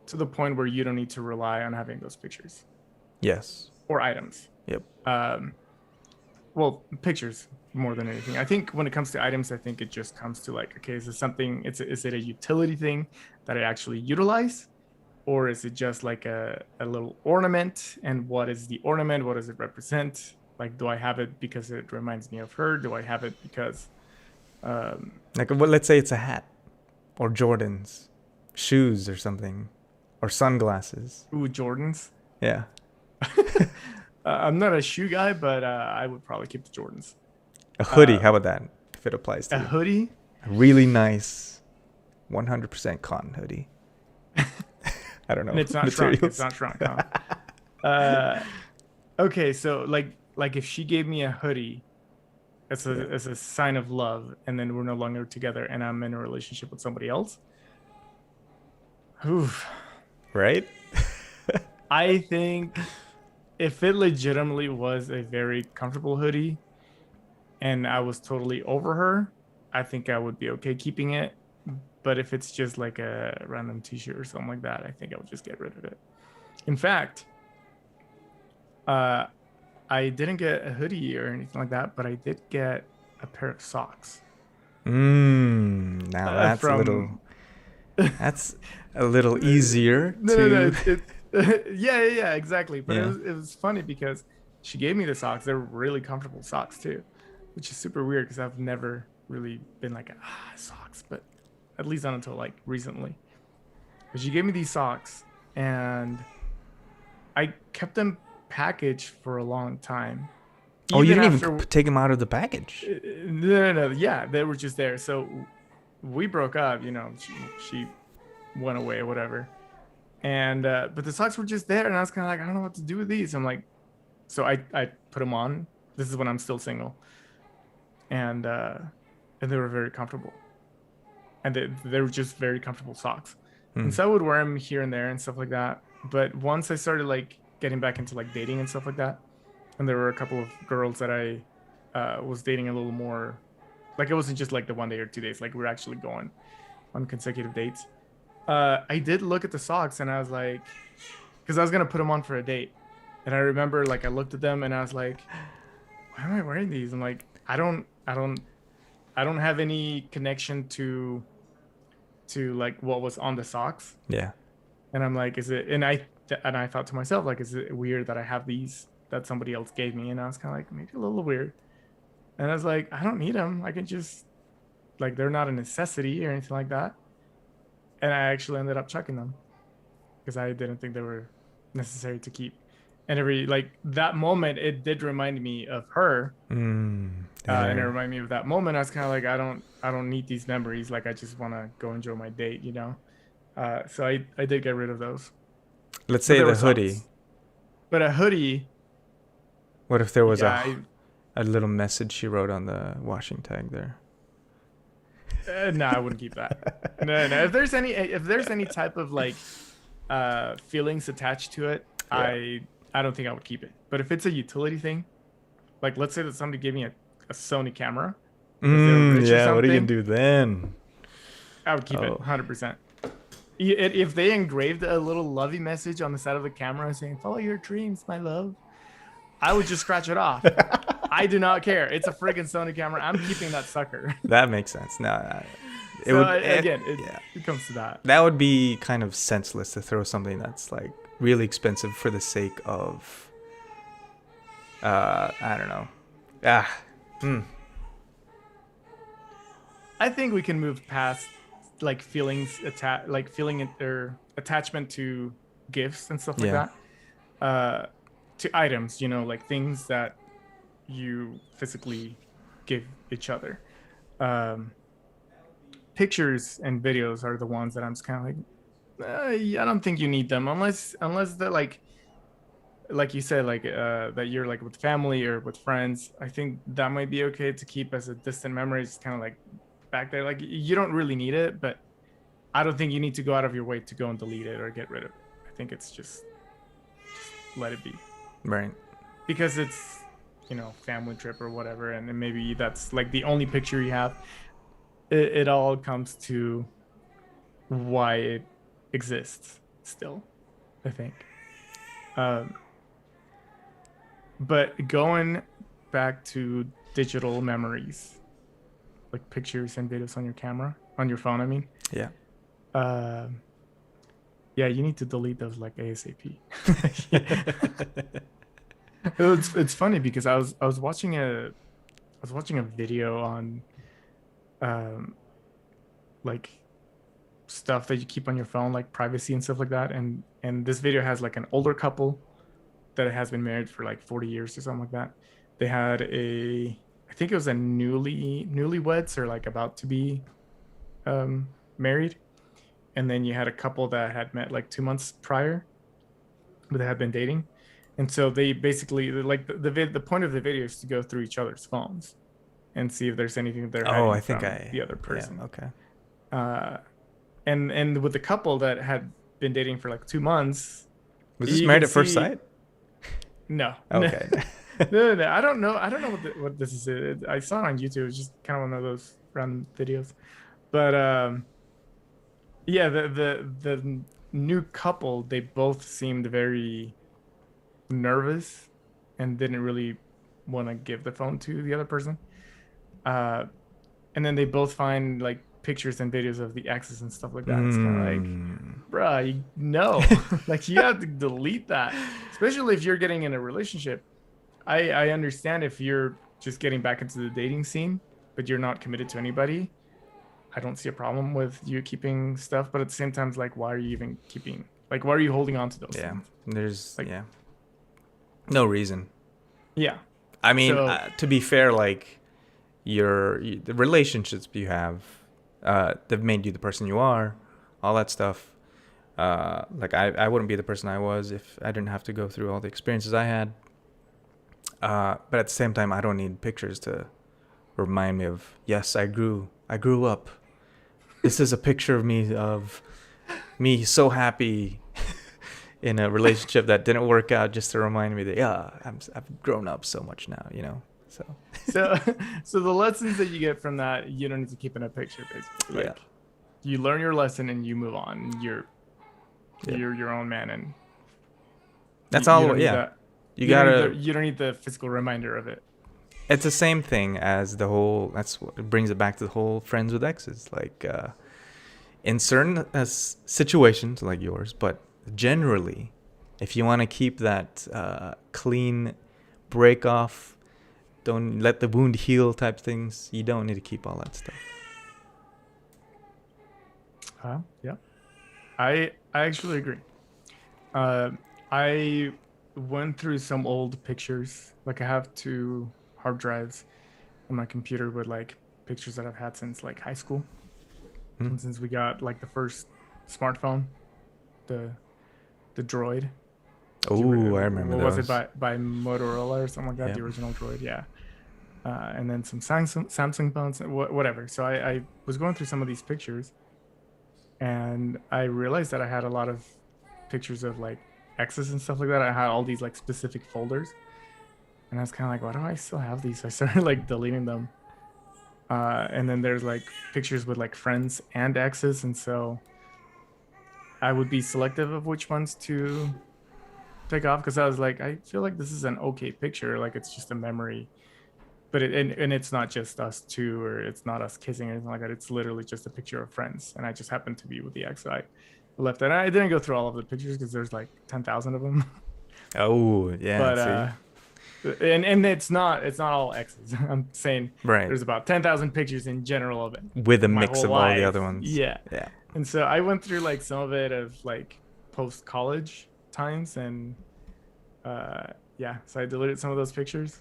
Speaker 1: to the point where you don't need to rely on having those pictures
Speaker 2: Yes.
Speaker 1: or items.
Speaker 2: Yep.
Speaker 1: Um, well, pictures more than anything. I think when it comes to items, I think it just comes to like, okay, is it something? Is it a utility thing that I actually utilize, or is it just like a little ornament? And what is the ornament? What does it represent? Like, do I have it because it reminds me of her? Do I have it because um,
Speaker 2: Like, well, let's say it's a hat or Jordans, shoes or something, or sunglasses.
Speaker 1: ooh, Jordans?
Speaker 2: Yeah.
Speaker 1: I'm not a shoe guy, but I would probably keep the Jordans.
Speaker 2: A hoodie. How
Speaker 1: Um,
Speaker 2: about that? If it applies to
Speaker 1: a
Speaker 2: you,
Speaker 1: hoodie?
Speaker 2: a really nice, 100% cotton hoodie. I don't
Speaker 1: And
Speaker 2: know
Speaker 1: it's not shrunk. It's
Speaker 2: materials.
Speaker 1: not shrunk, huh? Uh, okay, so like if she gave me a hoodie
Speaker 2: Yeah.
Speaker 1: as a sign of love, and then we're no longer together, and I'm in a relationship with somebody else, oof,
Speaker 2: Right.
Speaker 1: I think if it legitimately was a very comfortable hoodie and I was totally over her, I think I would be okay keeping it. But if it's just like a random t-shirt or something like that, I think I would just get rid of it. In fact, uh, I didn't get a hoodie or anything like that, but I did get a pair of socks
Speaker 2: Now
Speaker 1: from.
Speaker 2: that's a little
Speaker 1: No,
Speaker 2: easier
Speaker 1: no,
Speaker 2: to.
Speaker 1: yeah, exactly. But
Speaker 2: Yeah.
Speaker 1: it was funny because she gave me the socks. They're really comfortable socks too, which is super weird because I've never really been like socks, but at least not until like recently. But she gave me these socks, and I kept them packaged for a long time,
Speaker 2: Oh, you
Speaker 1: even
Speaker 2: didn't even
Speaker 1: after.
Speaker 2: take them out of the package.
Speaker 1: No, yeah, they were just there. So we broke up. She went away or whatever. And but the socks were just there, and I was kind of like, I don't know what to do with these. I'm like, so I put them on. This is when I'm still single, and uh, and they were very comfortable, and they were just very comfortable socks. And
Speaker 2: Hmm.
Speaker 1: so I would wear them here and there and stuff like that. But once I started like getting back into like dating and stuff like that, and there were a couple of girls that I was dating a little more, like it wasn't just like the 1 day or 2 days, like we were actually going on consecutive dates. I did look at the socks and I was like, because I was gonna put them on for a date, and I remember like I looked at them and I was like, why am I wearing these? I'm like, I don't have any connection to like what was on the socks,
Speaker 2: Yeah.
Speaker 1: and I'm like, is it? And I thought to myself like, is it weird that I have these that somebody else gave me? And I was kind of like, maybe a little weird. And I was like, I don't need them. I can just like they're not a necessity or anything like that. And I actually ended up chucking them because I didn't think they were necessary to keep. And every like that moment, it did remind me of her, and it
Speaker 2: There.
Speaker 1: reminded me of that moment. I was kind of like, I don't need these memories. Like I just want to go enjoy my date. So I did get rid of those,
Speaker 2: Let's
Speaker 1: but
Speaker 2: say
Speaker 1: there were
Speaker 2: the
Speaker 1: some.
Speaker 2: hoodie.
Speaker 1: But a hoodie,
Speaker 2: What if there was
Speaker 1: yeah,
Speaker 2: a little message she wrote on the washing tag there?
Speaker 1: no, I wouldn't keep that. No, no. If there's any type of like feelings attached to it,
Speaker 2: Yeah.
Speaker 1: I don't think I would keep it. But if it's a utility thing, like let's say that somebody gave me a Sony camera because they're rich or
Speaker 2: Yeah, what are you gonna
Speaker 1: something,
Speaker 2: do then?
Speaker 1: I would keep it
Speaker 2: Oh.
Speaker 1: 100%. If they engraved a little lovey message on the side of the camera saying "Follow your dreams, my love," I would just scratch it off. I do not care. It's a friggin' Sony camera. I'm keeping that sucker.
Speaker 2: That makes sense. No, it
Speaker 1: So
Speaker 2: would
Speaker 1: again, it
Speaker 2: yeah.
Speaker 1: it comes to that.
Speaker 2: That would be kind of senseless to throw something that's like really expensive for the sake of I don't know. Ah. Hmm.
Speaker 1: I think we can move past like like feeling or attachment to gifts and stuff like
Speaker 2: Yeah.
Speaker 1: that. To items, like things that you physically give each other. Um, Pictures and videos are the ones that I'm just kind of like, I don't think you need them unless they're like you said, like that you're like with family or with friends. I think that might be okay to keep as a distant memory. It's kind of like back there. Like you don't really need it, but I don't think you need to go out of your way to go and delete it or get rid of it. I think it's just let it be
Speaker 2: Right.
Speaker 1: because it's family trip or whatever, and then maybe that's like the only picture you have. It all comes to why it exists still, I think. Um, but going back to digital memories, like pictures and videos on your camera, on your phone, I mean,
Speaker 2: Yeah.
Speaker 1: um, yeah, you need to delete those like ASAP. It's funny because I was watching a video on um like stuff that you keep on your phone, like privacy and stuff like that. And this video has like an older couple that has been married for like 40 years or something like that. They had I think it was a newlyweds or like about to be married. And then you had a couple that had met like 2 months prior, but they had been dating. And so they basically like the point of the video is to go through each other's phones and see if there's anything that they're
Speaker 2: Oh, I
Speaker 1: hiding
Speaker 2: think
Speaker 1: from the other
Speaker 2: yeah,
Speaker 1: person.
Speaker 2: okay.
Speaker 1: Uh, and with the couple that had been dating for like 2 months,
Speaker 2: Was this
Speaker 1: you
Speaker 2: Married
Speaker 1: can
Speaker 2: at First
Speaker 1: see.
Speaker 2: Sight?
Speaker 1: No, no,
Speaker 2: Okay.
Speaker 1: no. I don't know what this is. I saw it on YouTube. It's just kind of one of those random videos. But yeah, the new couple, they both seemed very nervous and didn't really want to give the phone to the other person. Uh, and then they both find like pictures and videos of the exes and stuff like that. It's kind of like,
Speaker 2: Mm.
Speaker 1: bruh, no, like you have to delete that, especially if you're getting in a relationship. I understand if you're just getting back into the dating scene, but you're not committed to anybody. I don't see a problem with you keeping stuff, but at the same time, it's like, why are you even keeping? Like, why are you holding on to those
Speaker 2: Yeah.
Speaker 1: things?
Speaker 2: There's
Speaker 1: Like,
Speaker 2: yeah. No reason.
Speaker 1: yeah.
Speaker 2: I mean,
Speaker 1: So
Speaker 2: to be fair, like the relationships you have, they've made you the person you are, all that stuff. Like I wouldn't be the person I was if I didn't have to go through all the experiences I had. But at the same time, I don't need pictures to remind me of, yes, I grew up. This is a picture of me so happy in a relationship that didn't work out, just to remind me that yeah, I've grown up so much now, you know. So
Speaker 1: so so the lessons that you get from that, you don't need to keep in a picture, basically.
Speaker 2: yeah,
Speaker 1: Like you learn your lesson and you move on. You're
Speaker 2: yep.
Speaker 1: you're your own man, and
Speaker 2: That's
Speaker 1: you
Speaker 2: all.
Speaker 1: don't need
Speaker 2: Yeah,
Speaker 1: that.
Speaker 2: you
Speaker 1: You don't need the
Speaker 2: gotta.
Speaker 1: you don't need the physical reminder of it.
Speaker 2: It's the same thing as the whole. That's what it brings it back to the whole friends with exes. Like in certain situations like yours, but generally, if you want to keep that clean break off, don't let the wound heal type things, you don't need to keep all that stuff.
Speaker 1: Yeah, I actually agree. Uh, I went through some old pictures. Like I have two hard drives on my computer with like pictures that I've had since like high school,
Speaker 2: Hmm?
Speaker 1: and since we got like the first smartphone, the the Droid.
Speaker 2: Oh, I remember
Speaker 1: What was it
Speaker 2: those.
Speaker 1: by Motorola or something like that?
Speaker 2: Yep.
Speaker 1: The original Droid, yeah. And then some Samsung phones, whatever. So I was going through some of these pictures, and I realized that I had a lot of pictures of like exes and stuff like that. I had all these like specific folders, and I was kind of like, why do I still have these? So I started like deleting them. And then there's like pictures with like friends and exes, and so I would be selective of which ones to take off because I was like, I feel like this is an okay picture, like it's just a memory, but and it's not just us two, or it's not us kissing or anything like that. It's literally just a picture of friends, and I just happened to be with the ex I left. And I didn't go through all of the pictures because there's like 10,000 of them,
Speaker 2: Oh, yeah.
Speaker 1: but
Speaker 2: See,
Speaker 1: and it's not all exes. I'm saying
Speaker 2: right.
Speaker 1: there's about 10,000 pictures in general of it,
Speaker 2: With a
Speaker 1: my
Speaker 2: mix
Speaker 1: whole
Speaker 2: of all the
Speaker 1: life.
Speaker 2: other ones.
Speaker 1: Yeah.
Speaker 2: Yeah.
Speaker 1: And so I went through like some of it of like post college times, and yeah, so I deleted some of those pictures,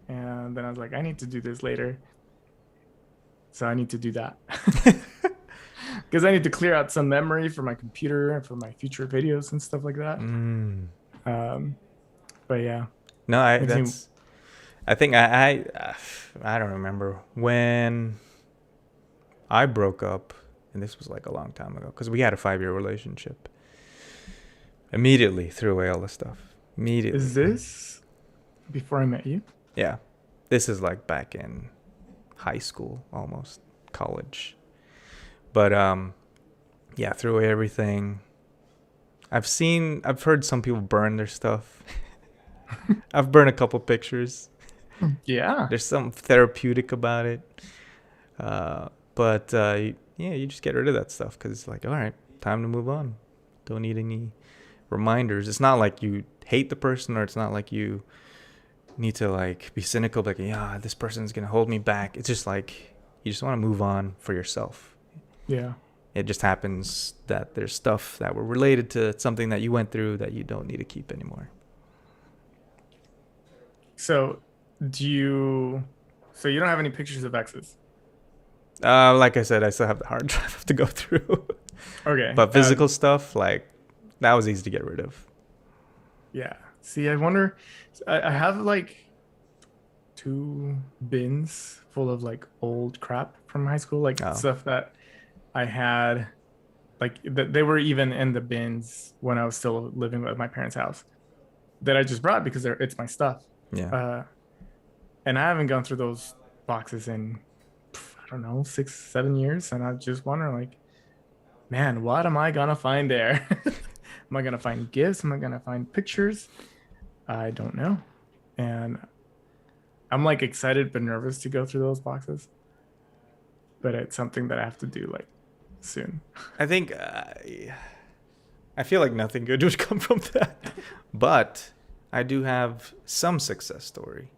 Speaker 1: and then I was like, I need to do this later, so I need to do that because I need to clear out some memory for my computer and for my future videos and stuff like that.
Speaker 2: Mm.
Speaker 1: Um, but yeah,
Speaker 2: No, I
Speaker 1: makes me.
Speaker 2: that's. I think I don't remember when I broke up, and this was like a long time ago because we had a 5-year relationship. Immediately threw away all the stuff.
Speaker 1: Is
Speaker 2: Immediately.
Speaker 1: this before I met you?
Speaker 2: Yeah. This is like back in high school, almost college. But yeah, threw away everything. I've heard some people burn their stuff. I've burned a couple pictures.
Speaker 1: Yeah.
Speaker 2: There's some therapeutic about it. But yeah, you just get rid of that stuff because it's like, all right, time to move on. Don't need any reminders. It's not like you hate the person, or it's not like you need to like be cynical, like, yeah, this person's gonna hold me back. It's just like you just want to move on for yourself.
Speaker 1: Yeah.
Speaker 2: It just happens that there's stuff that were related to something that you went through that you don't need to keep anymore.
Speaker 1: So do you? So you don't have any pictures of exes?
Speaker 2: Like I said, I still have the hard drive to go through.
Speaker 1: Okay.
Speaker 2: But physical stuff, like, that was easy to get rid of.
Speaker 1: Yeah. See, I wonder. I have like two bins full of like old crap from high school, like
Speaker 2: Oh,
Speaker 1: stuff that I had, like that they were even in the bins when I was still living at my parents' house that I just brought because it's my stuff.
Speaker 2: yeah.
Speaker 1: Uh, and I haven't gone through those boxes in, I don't know, 6, 7 years, and I just wonder, like, man, what am I gonna find there? Am I gonna find gifts? Am I gonna find pictures? I don't know. And I'm like excited but nervous to go through those boxes. But it's something that I have to do like soon.
Speaker 2: I think I feel like nothing good would come from that. But I do have some success story.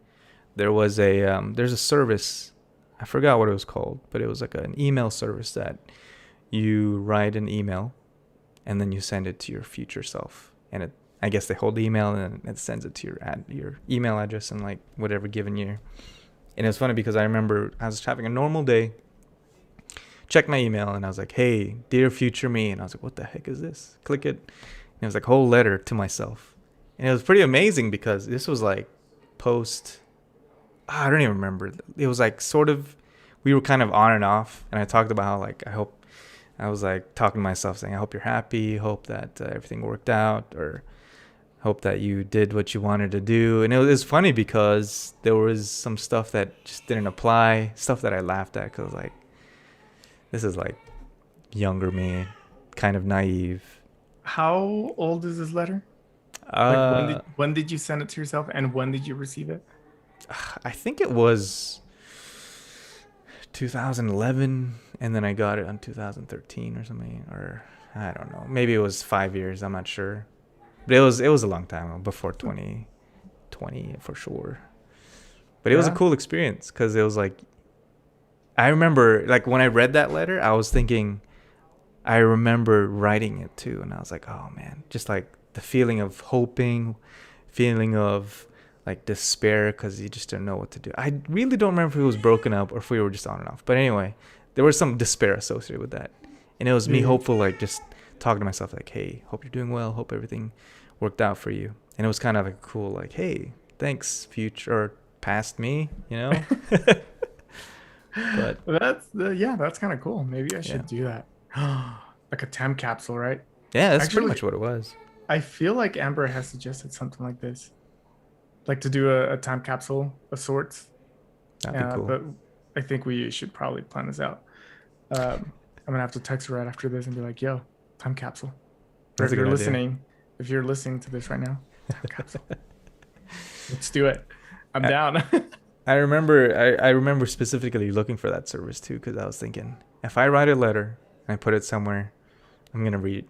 Speaker 2: There's a service, I forgot what it was called, but it was like an email service that you write an email and then you send it to your future self, and I guess they hold the email and it sends it to your email address in like whatever given year. And it was funny because I remember I was having a normal day, checked my email, and I was like, hey, dear future me. And I was like, what the heck is this? Click it. And it was like a whole letter to myself. And it was pretty amazing because this was like post, I don't even remember. It was like sort of, we were kind of on and off. And I talked about how like, I was like talking to myself saying, I hope you're happy. Hope that everything worked out, or hope that you did what you wanted to do. And it was funny because there was some stuff that just didn't apply, stuff that I laughed at because like, this is like younger me, kind of naive.
Speaker 1: How old is this letter? Like
Speaker 2: Uh,
Speaker 1: when did you send it to yourself, and when did you receive it?
Speaker 2: I think it was 2011, and then I got it on 2013 or something, or I don't know. Maybe it was 5 years. I'm not sure, but it was a long time ago, before 2020 for sure. But it was a
Speaker 1: Yeah.
Speaker 2: cool experience because it was like, I remember like when I read that letter, I was thinking, I remember writing it too, and I was like, oh man, just like the feeling of hoping, feeling of like despair because you just didn't know what to do. I really don't remember if it was broken up or if we were just on and off. But anyway, there was some despair associated with that, and it was me
Speaker 1: Yeah.
Speaker 2: hopeful, like just talking to myself like, hey, hope you're doing well, hope everything worked out for you. And it was kind of like cool, like, hey, thanks future or past me, you know. But
Speaker 1: That's kind of cool. Maybe I
Speaker 2: yeah,
Speaker 1: should do that. Like a time capsule, right?
Speaker 2: yeah, that's pretty
Speaker 1: Actually,
Speaker 2: much what it was.
Speaker 1: I feel like Amber has suggested something like this, like to do a time capsule of sorts.
Speaker 2: That'd be cool.
Speaker 1: But I think we should probably plan this out. I'm gonna have to text her right after this and be like, "Yo, time capsule." Or
Speaker 2: That's
Speaker 1: if
Speaker 2: a good
Speaker 1: you're
Speaker 2: idea.
Speaker 1: listening, to this right now, time capsule. Let's do it. I'm
Speaker 2: I,
Speaker 1: down.
Speaker 2: I remember specifically looking for that service too, because I was thinking, if I write a letter and I put it somewhere, I'm gonna read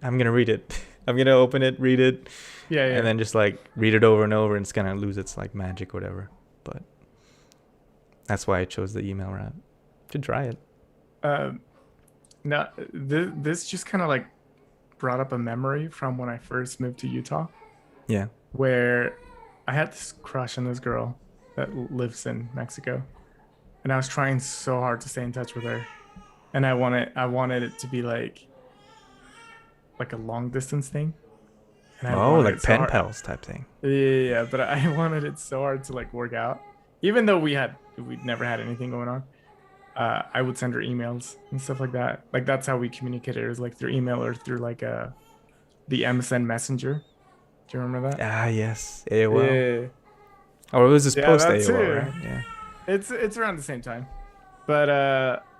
Speaker 2: it. I'm gonna open it, read it,
Speaker 1: Yeah,
Speaker 2: and
Speaker 1: yeah.
Speaker 2: then just like read it over and over, and it's gonna lose its like magic, or whatever. But that's why I chose the email route. Should try it.
Speaker 1: Um, Now, this just kind of like brought up a memory from when I first moved to Utah,
Speaker 2: Yeah.
Speaker 1: where I had this crush on this girl that lives in Mexico, and I was trying so hard to stay in touch with her, and I wanted it to be like a long distance thing, and I
Speaker 2: Oh,
Speaker 1: wanted it
Speaker 2: like
Speaker 1: so
Speaker 2: pen
Speaker 1: hard.
Speaker 2: pals type thing.
Speaker 1: Yeah, but I wanted it so hard to like work out, even though we'd never had anything going on. I would send her emails and stuff like that. Like that's how we communicated. It was like through email or through like the MSN Messenger. Do you remember that?
Speaker 2: Ah, yes. AOL.
Speaker 1: Yeah,
Speaker 2: Or it was this
Speaker 1: yeah,
Speaker 2: post
Speaker 1: that
Speaker 2: AOL,
Speaker 1: too.
Speaker 2: right? Yeah.
Speaker 1: It's around the same time. But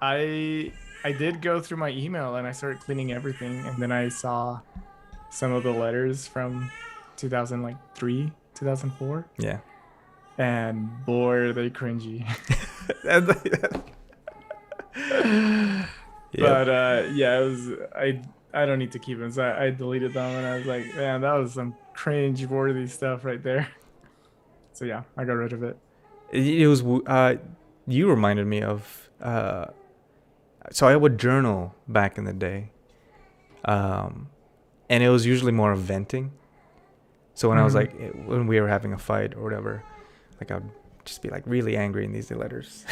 Speaker 1: I did go through my email and I started cleaning everything, and then I saw some of the letters from 2003, 2004,
Speaker 2: Yeah.
Speaker 1: and boy, are they cringy.
Speaker 2: Yep.
Speaker 1: But yeah, it was I don't need to keep them, so I deleted them, and I was like, man, that was some cringe worthy stuff right there. So yeah, I got rid of it.
Speaker 2: It was you reminded me of so I would journal back in the day. Um and it was usually more of venting. So when I was
Speaker 1: Hmm.
Speaker 2: like when we were having a fight or whatever, like I would just be like really angry in these letters.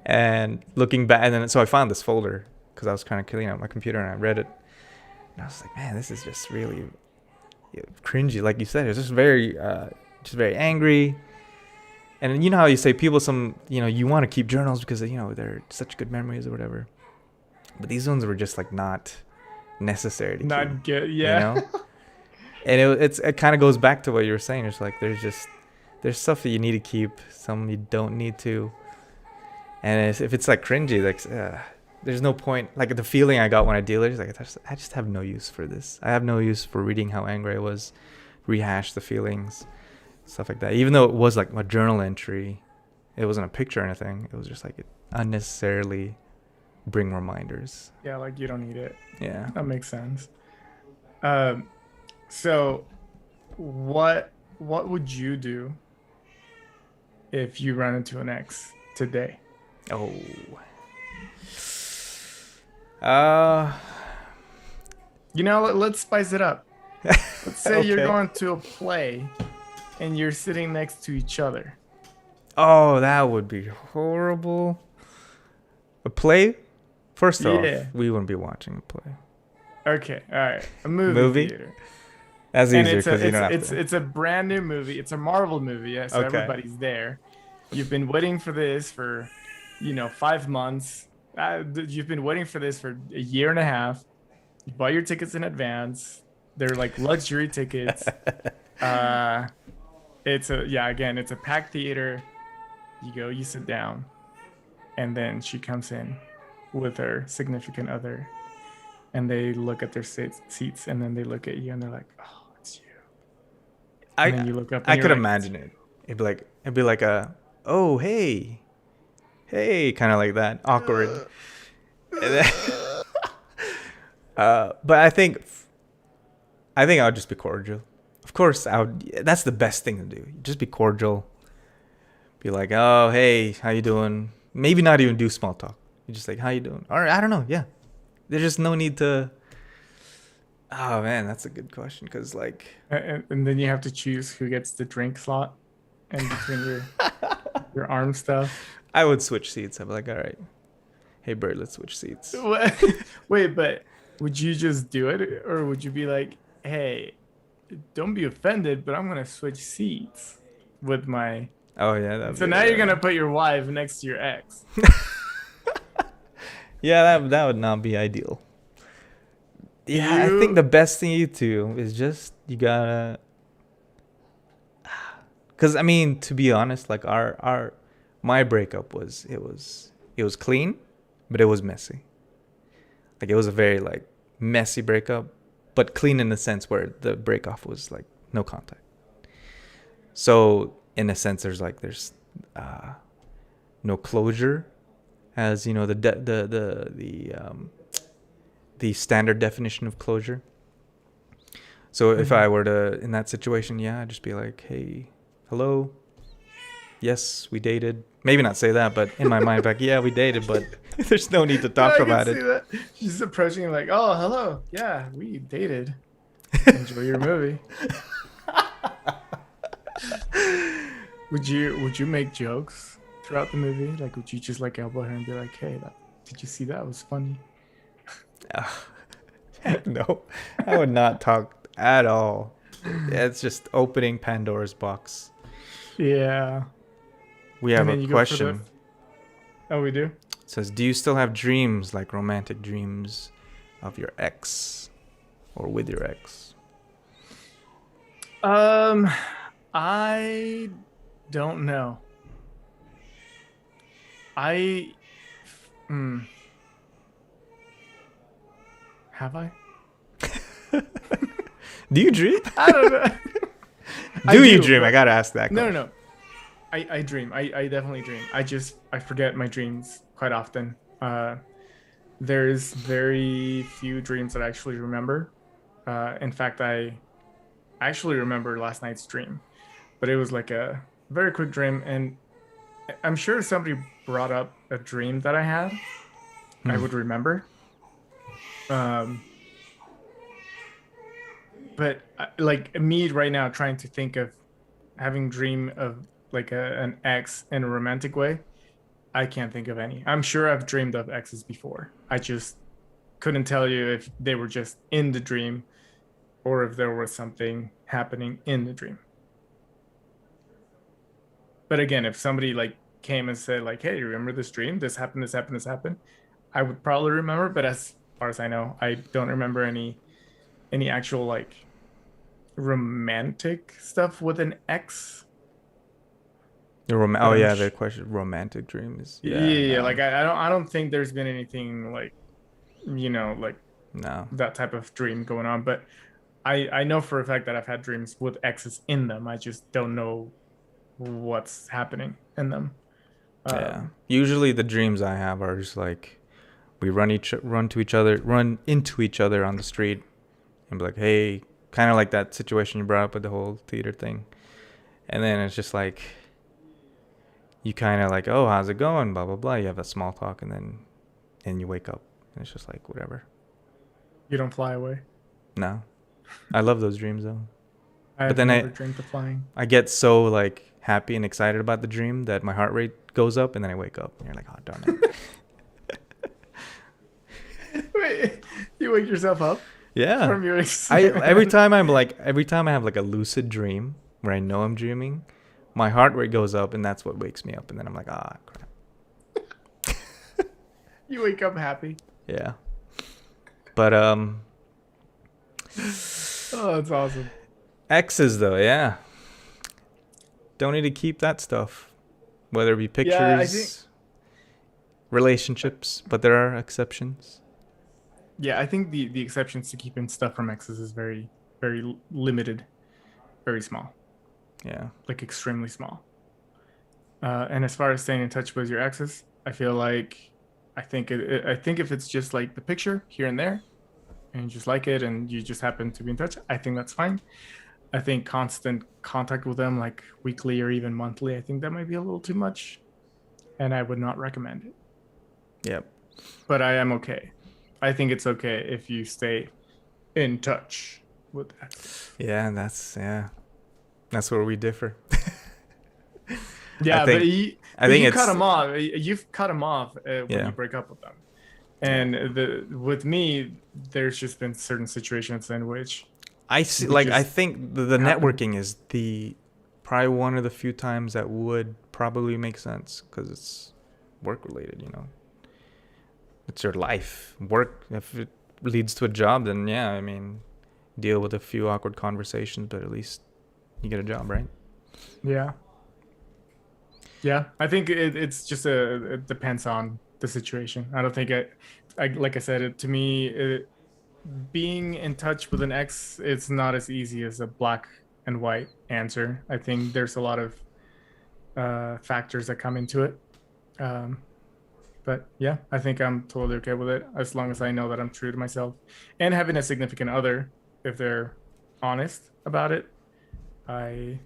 Speaker 2: And looking back, and then so I found this folder because I was trying to clean out my computer, and I read it, and I was like, man, this is just really cringy. Like you said, it's just very angry. And you know how you say people you want to keep journals because they're such good memories or whatever. But these ones were just like not necessary to keep,
Speaker 1: Not good.
Speaker 2: you
Speaker 1: Yeah.
Speaker 2: know. And it kind of goes back to what you were saying. It's like there's stuff that you need to keep, some you don't need to. And if it's like cringy, like there's no point. Like the feeling I got when I deal it is like I just have no use for this. I have no use for reading how angry I was, rehash the feelings, stuff like that. Even though it was like a journal entry, it wasn't a picture or anything. It was just like it unnecessarily bring reminders.
Speaker 1: Yeah, like you don't need it.
Speaker 2: Yeah.
Speaker 1: That makes sense. Um, so what would you do if you run into an ex today?
Speaker 2: Oh. Uh.
Speaker 1: Let's spice it up. Let's say you're
Speaker 2: Okay.
Speaker 1: going to a play and you're sitting next to each other.
Speaker 2: Oh, that would be horrible. A play? First off,
Speaker 1: Yeah.
Speaker 2: we wouldn't be watching a play.
Speaker 1: Okay. All right. A movie
Speaker 2: Movie?
Speaker 1: theater.
Speaker 2: That's
Speaker 1: And
Speaker 2: easier because you don't have to.
Speaker 1: it's a brand new movie. It's a Marvel movie. Yeah, so
Speaker 2: Okay.
Speaker 1: everybody's there. You've been waiting for this for, 5 months. You've been waiting for this for a year and a half. You buy your tickets in advance. They're like luxury tickets. Uh, it's a packed theater. You go, you sit down, and then she comes in with her significant other, and they look at their seats, and then they look at you, and they're like, "Oh, it's you." And then
Speaker 2: I
Speaker 1: you look up, and
Speaker 2: I
Speaker 1: you're
Speaker 2: could
Speaker 1: like,
Speaker 2: imagine it. It'd be like a oh hey kind of like that awkward. And then, but I think I would just be cordial. Of course, I would. That's the best thing to do. Just be cordial. Be like, oh hey, how you doing? Maybe not even do small talk. You just like, how you doing? Or I don't know. Yeah, there's just no need to. Oh man, that's a good question. Cause like,
Speaker 1: and then you have to choose who gets the drink slot, and between your arm stuff.
Speaker 2: I would switch seats. I'd be like, all right, hey Bird, let's switch seats.
Speaker 1: Wait, but would you just do it, or would you be like, hey, don't be offended, but I'm gonna switch seats with my.
Speaker 2: Oh yeah,
Speaker 1: And
Speaker 2: that'd
Speaker 1: so
Speaker 2: be
Speaker 1: now you're gonna put your wife next to your ex.
Speaker 2: yeah, that would not be ideal. Yeah, I think
Speaker 1: You
Speaker 2: the best thing you do is just you gotta, cause I mean to be honest, like our my breakup was clean, but it was messy. Like it was a very like messy breakup, but clean in the sense where the breakoff was like no contact. So in a sense, there's uh, no closure, as you know the standard definition of closure. So if
Speaker 1: Mhm.
Speaker 2: I were to in that situation, yeah, I'd just be like, hey, hello, yes, we dated. Maybe not say that, but in my mind, like, yeah, we dated, but there's no need to
Speaker 1: Yeah,
Speaker 2: talk
Speaker 1: I can
Speaker 2: about
Speaker 1: see
Speaker 2: it.
Speaker 1: that. She's approaching him like, "Oh, hello. Yeah, we dated. Enjoy your movie." Would you make jokes throughout the movie? Like, would you just like elbow her and be like, "Hey, did you see that? It was funny."
Speaker 2: No, I would not talk at all. It's just opening Pandora's box.
Speaker 1: Yeah.
Speaker 2: We
Speaker 1: And
Speaker 2: have a
Speaker 1: then you go for the.
Speaker 2: question.
Speaker 1: Oh, we do.
Speaker 2: It says, do you still have dreams, like romantic dreams of your ex or with your ex?
Speaker 1: Um, I don't know. I, hmm, have I?
Speaker 2: Do you dream?
Speaker 1: I don't know. I
Speaker 2: Do you
Speaker 1: do,
Speaker 2: dream? I
Speaker 1: but
Speaker 2: gotta ask that
Speaker 1: no, no,
Speaker 2: question.
Speaker 1: no. I dream. I definitely dream. I forget my dreams quite often. There's very few dreams that I actually remember. In fact, I actually remember last night's dream, but it was like a very quick dream, and I'm sure if somebody brought up a dream that I had, I
Speaker 2: Hmm.
Speaker 1: would remember. Um, but like me right now, trying to think of having dream of like an ex in a romantic way, I can't think of any. I'm sure I've dreamed of exes before. I just couldn't tell you if they were just in the dream or if there was something happening in the dream. But again, if somebody like came and said like, "Hey, remember this dream? This happened, this happened, this happened," I would probably remember, but as far as I know, I don't remember any actual like romantic stuff with an ex.
Speaker 2: Oh
Speaker 1: But I'm
Speaker 2: yeah, the question romantic dreams. Yeah,
Speaker 1: yeah, like
Speaker 2: no,
Speaker 1: I don't think there's been anything like like
Speaker 2: no.
Speaker 1: that type of dream going on. But I know for a fact that I've had dreams with exes in them. I just don't know what's happening in them.
Speaker 2: Yeah.
Speaker 1: Um,
Speaker 2: Usually the dreams I have are just like we run into each other on the street and be like, hey, kind of like that situation you brought up with the whole theater thing. And then it's just like you kind of like, oh, how's it going? Blah blah blah. You have that small talk, and you wake up, and it's just like whatever.
Speaker 1: you don't fly away.
Speaker 2: No, I love those dreams though. But
Speaker 1: I've
Speaker 2: then
Speaker 1: never dreamt of flying.
Speaker 2: I get so like happy and excited about the dream that my heart rate goes up, and then I wake up, and you're like, oh darn it.
Speaker 1: Wait, you wake yourself up
Speaker 2: Yeah.
Speaker 1: from your
Speaker 2: I
Speaker 1: excitement?
Speaker 2: every time I have like a lucid dream where I know I'm dreaming, my heart rate goes up, and that's what wakes me up, and then I'm like, ah, crap.
Speaker 1: You wake up happy.
Speaker 2: Yeah. But
Speaker 1: Oh, that's awesome.
Speaker 2: exes though, yeah. Don't need to keep that stuff, whether it be
Speaker 1: Yeah, I think.
Speaker 2: pictures, relationships, but there are exceptions.
Speaker 1: Yeah, I think the exceptions to keeping stuff from exes is very limited, very small,
Speaker 2: Yeah.
Speaker 1: like extremely small. And as far as staying in touch with your exes, I feel like I think if it's just like the picture here and there, and you just like it, and you just happen to be in touch, I think that's fine. I think constant contact with them, like weekly or even monthly, I think that might be a little too much, and I would not recommend it.
Speaker 2: Yep.
Speaker 1: But I am okay. I think it's okay if you stay in touch with exes.
Speaker 2: Yeah, that's where we differ. I
Speaker 1: Yeah, but
Speaker 2: think
Speaker 1: you,
Speaker 2: I
Speaker 1: but
Speaker 2: think
Speaker 1: you cut
Speaker 2: it's
Speaker 1: them off. You've cut them off when
Speaker 2: yeah.
Speaker 1: you break up with them.
Speaker 2: Yeah.
Speaker 1: And with me, there's just been certain situations in which
Speaker 2: I see.
Speaker 1: we
Speaker 2: Like, I
Speaker 1: just
Speaker 2: think the
Speaker 1: happen.
Speaker 2: networking is the probably one of the few times that would probably make sense because it's work related. It's your life. Work. If it leads to a job, then yeah. I mean, deal with a few awkward conversations, but at least you get a job, right?
Speaker 1: Yeah. Yeah. I think it's just it depends on the situation. I don't think I like I said, to me, being in touch with an ex, it's not as easy as a black and white answer. I think there's a lot of factors that come into it. Um, but yeah, I think I'm totally okay with it as long as I know that I'm true to myself and having a significant other, if they're honest about it, I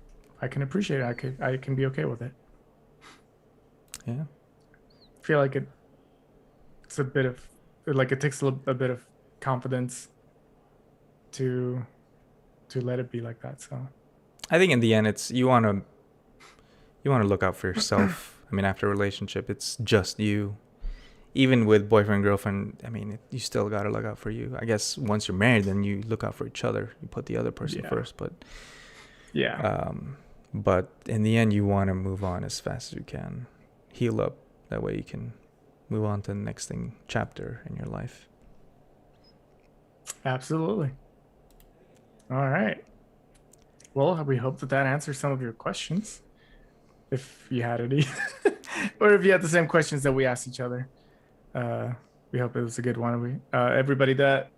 Speaker 1: I can appreciate it. I can be okay with it.
Speaker 2: Yeah.
Speaker 1: I feel like it's a bit of like it takes a bit of confidence to let it be like that. So
Speaker 2: I think in the end, it's you want to look out for yourself. I mean, after a relationship, it's just you. Even with boyfriend girlfriend, I mean, you still gotta look out for you. I guess once you're married, then you look out for each other. You put the other person
Speaker 1: yeah,
Speaker 2: first,
Speaker 1: yeah,
Speaker 2: um, but in the end, you want to move on as fast as you can, heal up. That way, you can move on to the next chapter in your life.
Speaker 1: absolutely. All right. Well, we hope that that answers some of your questions, if you had any, or if you had the same questions that we asked each other. Uh, we hope it was a good one. Everybody that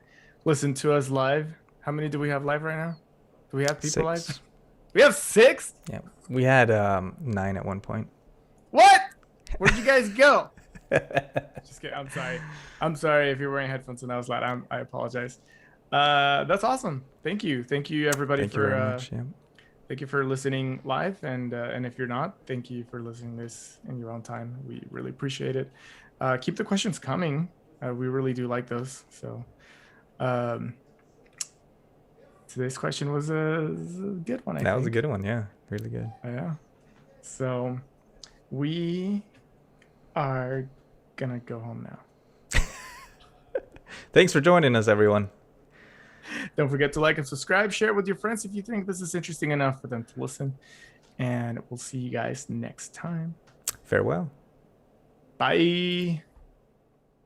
Speaker 1: listened to us live, how many do we have live right now? Do we have people live?
Speaker 2: 6.
Speaker 1: We have six.
Speaker 2: Yeah, we had 9 at one point.
Speaker 1: What? Where'd you guys go? Just kidding. I'm sorry. I'm sorry if you're wearing headphones and that was loud. I apologize. That's awesome. Thank you. Thank you everybody
Speaker 2: Thank you
Speaker 1: for
Speaker 2: very much. Yeah.
Speaker 1: thank you for listening live, and if you're not, thank you for listening to this in your own time. We really appreciate it. Keep the questions coming. We really do like those. So um, today's question was a good one, I
Speaker 2: That was a
Speaker 1: think.
Speaker 2: good one. Yeah, really good.
Speaker 1: Yeah. So we are gonna go home now.
Speaker 2: Thanks for joining us, everyone.
Speaker 1: Don't forget to like and subscribe. Share it with your friends if you think this is interesting enough for them to listen. And we'll see you guys next time.
Speaker 2: Farewell.
Speaker 1: Bye.